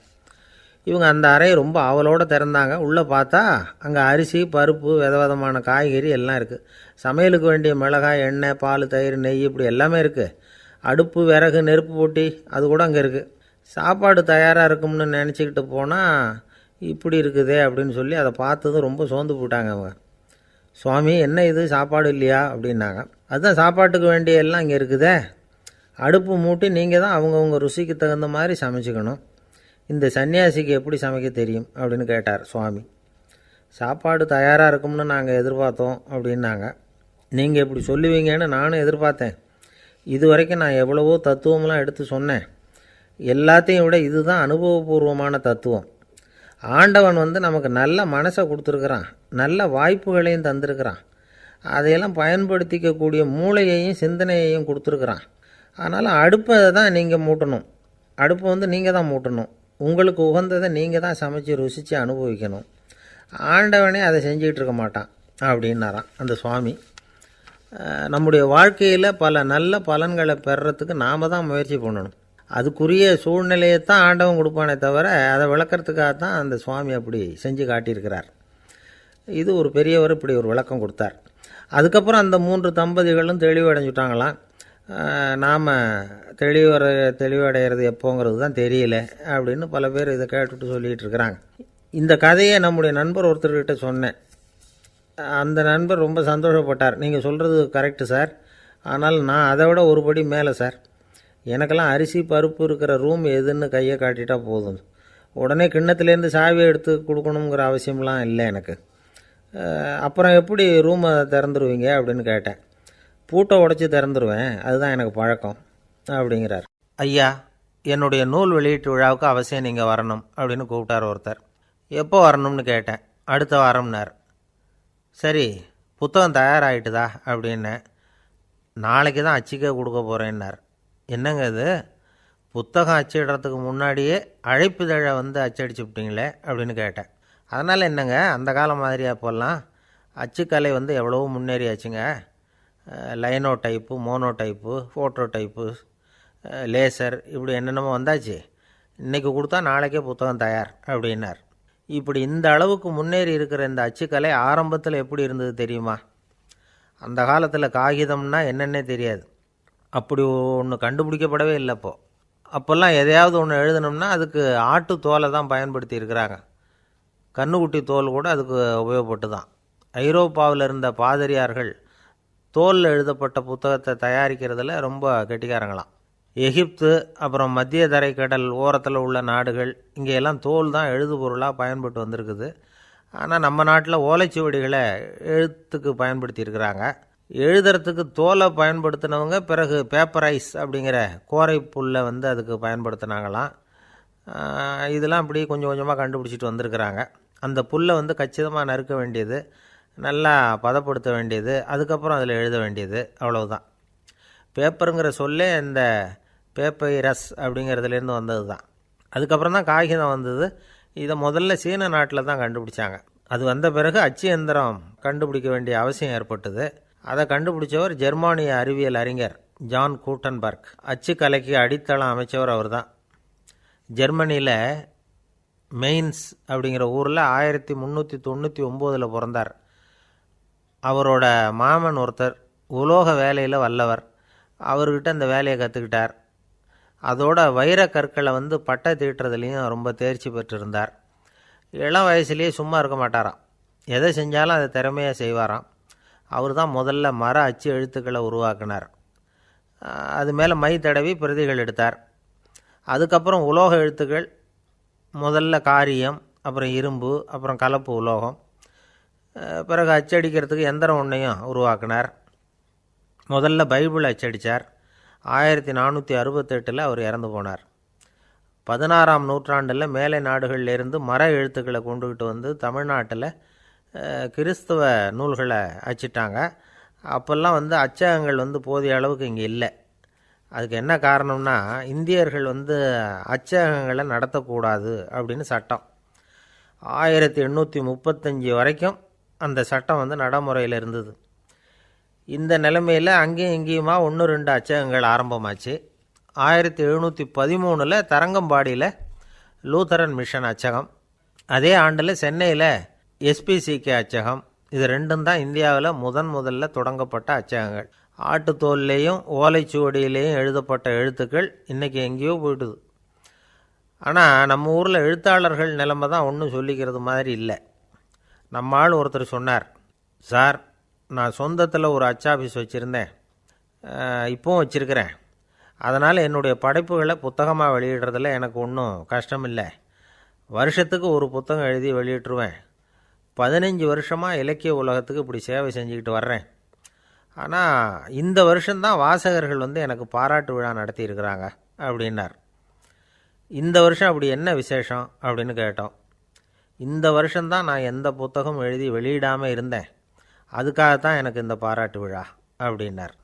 இவங்க அந்த அறையை ரொம்ப ஆவலோடு திறந்தாங்க. உள்ளே பார்த்தா அங்கே அரிசி, பருப்பு, விதவிதமான காய்கறி எல்லாம் இருக்குது. சமையலுக்கு வேண்டிய மிளகாய், எண்ணெய், பால், தயிர், நெய் இப்படி எல்லாமே இருக்குது. அடுப்பு, விறகு, நெருப்பு போட்டி அது கூட அங்கே இருக்குது. சாப்பாடு தயாராக இருக்கும்னு நினச்சிக்கிட்டு போனால் இப்படி இருக்குதே அப்படின்னு சொல்லி அதை பார்த்ததும் ரொம்ப சோர்ந்து போட்டாங்க அவங்க. சுவாமி, என்ன இது சாப்பாடு இல்லையா அப்படின்னாங்க. அதுதான் சாப்பாட்டுக்கு வேண்டிய எல்லாம் இங்கே இருக்குதே. அடுப்பு மூட்டி நீங்கள் தான் அவங்கவுங்க ருசிக்கு தகுந்த மாதிரி சமைச்சிக்கணும். இந்த சன்னியாசிக்கு எப்படி சமைக்க தெரியும் அப்படின்னு கேட்டார் சுவாமி. சாப்பாடு தயாராக இருக்கும்னு நாங்கள் எதிர்பார்த்தோம் அப்படின்னாங்க. நீங்கள் இப்படி சொல்லுவீங்கன்னு நானும் எதிர்பார்த்தேன். இது வரைக்கும் நான் எவ்வளவோ தத்துவம்லாம் எடுத்து சொன்னேன். எல்லாத்தையும் விட இதுதான் அனுபவபூர்வமான தத்துவம். ஆண்டவன் நமக்கு நல்ல மனசை கொடுத்துருக்குறான், நல்ல வாய்ப்புகளையும் தந்திருக்கிறான், அதையெல்லாம் பயன்படுத்திக்கக்கூடிய மூளையையும் சிந்தனையையும் கொடுத்துருக்குறான். அதனால் அடுப்பை தான் நீங்கள் மூட்டணும். அடுப்பை நீங்கள் தான் மூட்டணும். உங்களுக்கு உகந்ததை நீங்கள் தான் சமைச்சு ருசித்து அனுபவிக்கணும். ஆண்டவனே அதை செஞ்சிகிட்டு இருக்க மாட்டான் அப்படின்னாராம் அந்த சுவாமி. நம்முடைய வாழ்க்கையில் பல நல்ல பலன்களை பெறுறதுக்கு நாம் தான் முயற்சி பண்ணணும். அதுக்குரிய சூழ்நிலையை தான் ஆண்டவன் கொடுப்பானே தவிர அதை விளக்கிறதுக்காக தான் அந்த சுவாமி அப்படி செஞ்சு காட்டியிருக்கிறார். இது ஒரு பெரியவர் இப்படி ஒரு விளக்கம் கொடுத்தார். அதுக்கப்புறம் அந்த 3 தம்பதிகளும் தெளிவடைஞ்சுட்டாங்களாம். நாம் தெளிவடைகிறது எப்போங்கிறது தான் தெரியல அப்படின்னு பல பேர் இதை கேட்டுட்டு சொல்லிகிட்டு இருக்கிறாங்க. இந்த கதையை நம்முடைய நண்பர் ஒருத்தர்கிட்ட சொன்னேன். அந்த நண்பர் ரொம்ப சந்தோஷப்பட்டார். நீங்கள் சொல்கிறது கரெக்டு சார், ஆனால் நான் அதை விட ஒரு படி மேலே சார். எனக்கெல்லாம் அரிசி, பருப்பு இருக்கிற ரூம் எதுன்னு கையை காட்டிட்டா போதும். உடனே கிண்ணத்துலேருந்து சாவியை எடுத்து கொடுக்கணுங்கிற அவசியம்லாம் இல்லை எனக்கு. அப்புறம் எப்படி ரூமை திறந்துருவீங்க அப்படின்னு கேட்டேன். பூட்டை உடச்சி திறந்துருவேன், அதுதான் எனக்கு பழக்கம் அப்படிங்கிறார். ஐயா, என்னுடைய நூல் வெளியீட்டு விழாவுக்கு அவசியம் நீங்கள் வரணும் அப்படின்னு கூப்பிட்டார் ஒருத்தர். எப்போ வரணும்னு கேட்டேன். அடுத்த வாரம்னார். சரி, புத்தகம் தயாராகிட்டுதா அப்படின்னேன். நாளைக்கு தான் அச்சிக்க கொடுக்க போகிறேன்னார். என்னங்க இது, புத்தகம் அச்சிடுறதுக்கு முன்னாடியே அழைப்புதழை அச்சடிச்சு விட்டீங்களே அப்படின்னு கேட்டேன். அதனால் என்னங்க, அந்த காலம் மாதிரியா இப்போல்லாம் அச்சுக்கலை எவ்வளவோ முன்னேறியாச்சுங்க. Linotype, monotype, phototype, laser இப்படி என்னென்னமோ வந்தாச்சு. இன்றைக்கி கொடுத்தா நாளைக்கே புத்தகம் தயார் அப்படின்னார். இப்படி இந்த அளவுக்கு முன்னேறி இருக்கிற இந்த அச்சுக்கலை ஆரம்பத்தில் எப்படி இருந்தது தெரியுமா? அந்த காலத்தில் காகிதம்னா என்னென்னே தெரியாது. அப்படி ஒன்று கண்டுபிடிக்கப்படவே இல்லை. அப்போல்லாம் எதையாவது ஒன்று எழுதணும்னா அதுக்கு ஆட்டு தோலை தான் பயன்படுத்தி இருக்கிறாங்க. கண்ணுக்குட்டி தோல் கூட அதுக்கு உபயோகப்பட்டு தான். ஐரோப்பாவில் இருந்த பாதிரியார்கள் தோலில் எழுதப்பட்ட புத்தகத்தை தயாரிக்கிறதுல ரொம்ப கெட்டிக்காரங்களாம். எகிப்து, அப்புறம் மத்திய தரைக்கடல் ஓரத்தில் உள்ள நாடுகள், இங்கெல்லாம் தோல் தான் எழுதுபொருளாக பயன்பட்டு வந்திருக்குது. ஆனால் நம்ம நாட்டில் ஓலைச்சுவடிகளை எழுத்துக்கு பயன்படுத்தி இருக்கிறாங்க. எழுதுறதுக்கு தோலை பயன்படுத்தினவங்க பிறகு பேப்பரைஸ் அப்படிங்கிற கோரை புல்லை அதுக்கு பயன்படுத்தினாங்களாம். இதெல்லாம் அப்படி கொஞ்சம் கொஞ்சமாக கண்டுபிடிச்சிட்டு வந்திருக்கிறாங்க. அந்த புல்லை கச்சிதமாக நறுக்க வேண்டியது, நல்லா பதப்படுத்த வேண்டியது, அதுக்கப்புறம் அதில் எழுத வேண்டியது, அவ்வளவுதான். பேப்பருங்கிற சொல்லே இந்த பேப்பைரஸ் அப்படிங்கிறதுலேருந்து வந்தது தான். அதுக்கப்புறம் தான் காகிதம் வந்தது. இதை முதல்ல சீன நாட்டில் தான் கண்டுபிடிச்சாங்க. அது வந்த பிறகு அச்சு எந்திரம் கண்டுபிடிக்க வேண்டிய அவசியம் ஏற்பட்டது. அதை கண்டுபிடிச்சவர் ஜெர்மானிய அறிவியல் அறிஞர் ஜான் கூட்டன்பர்க். அச்சு கலைக்கு அடித்தளம் அமைச்சவர் அவர் தான். ஜெர்மனியில் மெயின்ஸ் அப்படிங்கிற ஊரில் 1399 பிறந்தார். அவரோட மாமன் ஒருத்தர் உலோக வேலையில் வல்லவர். அவர்கிட்ட இந்த வேலையை கற்றுக்கிட்டார். அதோட வைர கற்களை பட்டை தீட்டுறதுலேயும் ரொம்ப தேர்ச்சி பெற்றிருந்தார். இளம் வயசுலேயே சும்மா இருக்க மாட்டாராம். எதை செஞ்சாலும் அதை திறமையாக செய்வாராம். அவர் தான் முதல்ல மர அச்சு எழுத்துக்களை உருவாக்கினார். அது மேலே மை தடவி பிரதிகள் எடுத்தார். அதுக்கப்புறம் உலோக எழுத்துக்கள், முதல்ல காரியம், அப்புறம் இரும்பு, அப்புறம் கலப்பு உலோகம், பிறகு அச்சடிக்கிறதுக்கு எந்திரம் ஒன்றையும் உருவாக்கினார். முதல்ல பைபிள் அச்சடித்தார். 1468 அவர் இறந்து போனார். 16ஆம் நூற்றாண்டில் மேலை நாடுகளிலிருந்து மர எழுத்துக்களை கொண்டுக்கிட்டு தமிழ்நாட்டில் கிறிஸ்தவ நூல்களை அச்சிட்டாங்க. அப்போல்லாம் அச்சகங்கள் போதிய அளவுக்கு இங்கே இல்லை. அதுக்கு என்ன காரணம்னா, இந்தியர்கள் அச்சகங்களை நடத்தக்கூடாது அப்படின்னு சட்டம். 1835 வரைக்கும் அந்த சட்டம் நடைமுறையில் இருந்தது. இந்த நிலைமையில் அங்கேயும் இங்கேயுமா 1-2 அச்சகங்கள் ஆரம்பமாச்சு. 1713 தரங்கம்பாடியில் லூத்தரன் மிஷன் அச்சகம், அதே ஆண்டில் சென்னையில் எஸ்பிசிகே அச்சகம். இது ரெண்டும் தான் இந்தியாவில் முதல்ல தொடங்கப்பட்ட அச்சகங்கள். ஆட்டுத்தோல்லையும் ஓலைச்சுவடியிலையும் எழுதப்பட்ட எழுத்துக்கள் இன்றைக்கி எங்கேயோ போயிடுது. ஆனால் நம்ம ஊரில் எழுத்தாளர்கள் நிலைமை தான் ஒன்றும் சொல்லிக்கிறது மாதிரி இல்லை. நம்ம ஆள் ஒருத்தர் சொன்னார், சார் நான் சொந்தத்தில் ஒரு அச்சாபீஸ் வச்சுருந்தேன், இப்போவும் வச்சுருக்கிறேன். அதனால் என்னுடைய படைப்புகளை புத்தகமாக வெளியிடுறதில் எனக்கு ஒன்றும் கஷ்டம் இல்லை. வருஷத்துக்கு ஒரு புத்தகம் எழுதி வெளியிட்டுருவேன். 15 வருஷமாக இலக்கிய உலகத்துக்கு இப்படி சேவை செஞ்சுக்கிட்டு வர்றேன். ஆனால் இந்த வருஷம்தான் வாசகர்கள் எனக்கு பாராட்டு விழா நடத்தியிருக்கிறாங்க அப்படின்னார். இந்த வருஷம் அப்படி என்ன விசேஷம் அப்படின்னு கேட்டோம். இந்த வருஷம்தான் நான் எந்த புத்தகம் எழுதி வெளியிடாமல் இருந்தேன், அதுக்காகத்தான் எனக்கு இந்த பாராட்டு விழா அப்படின்னார்.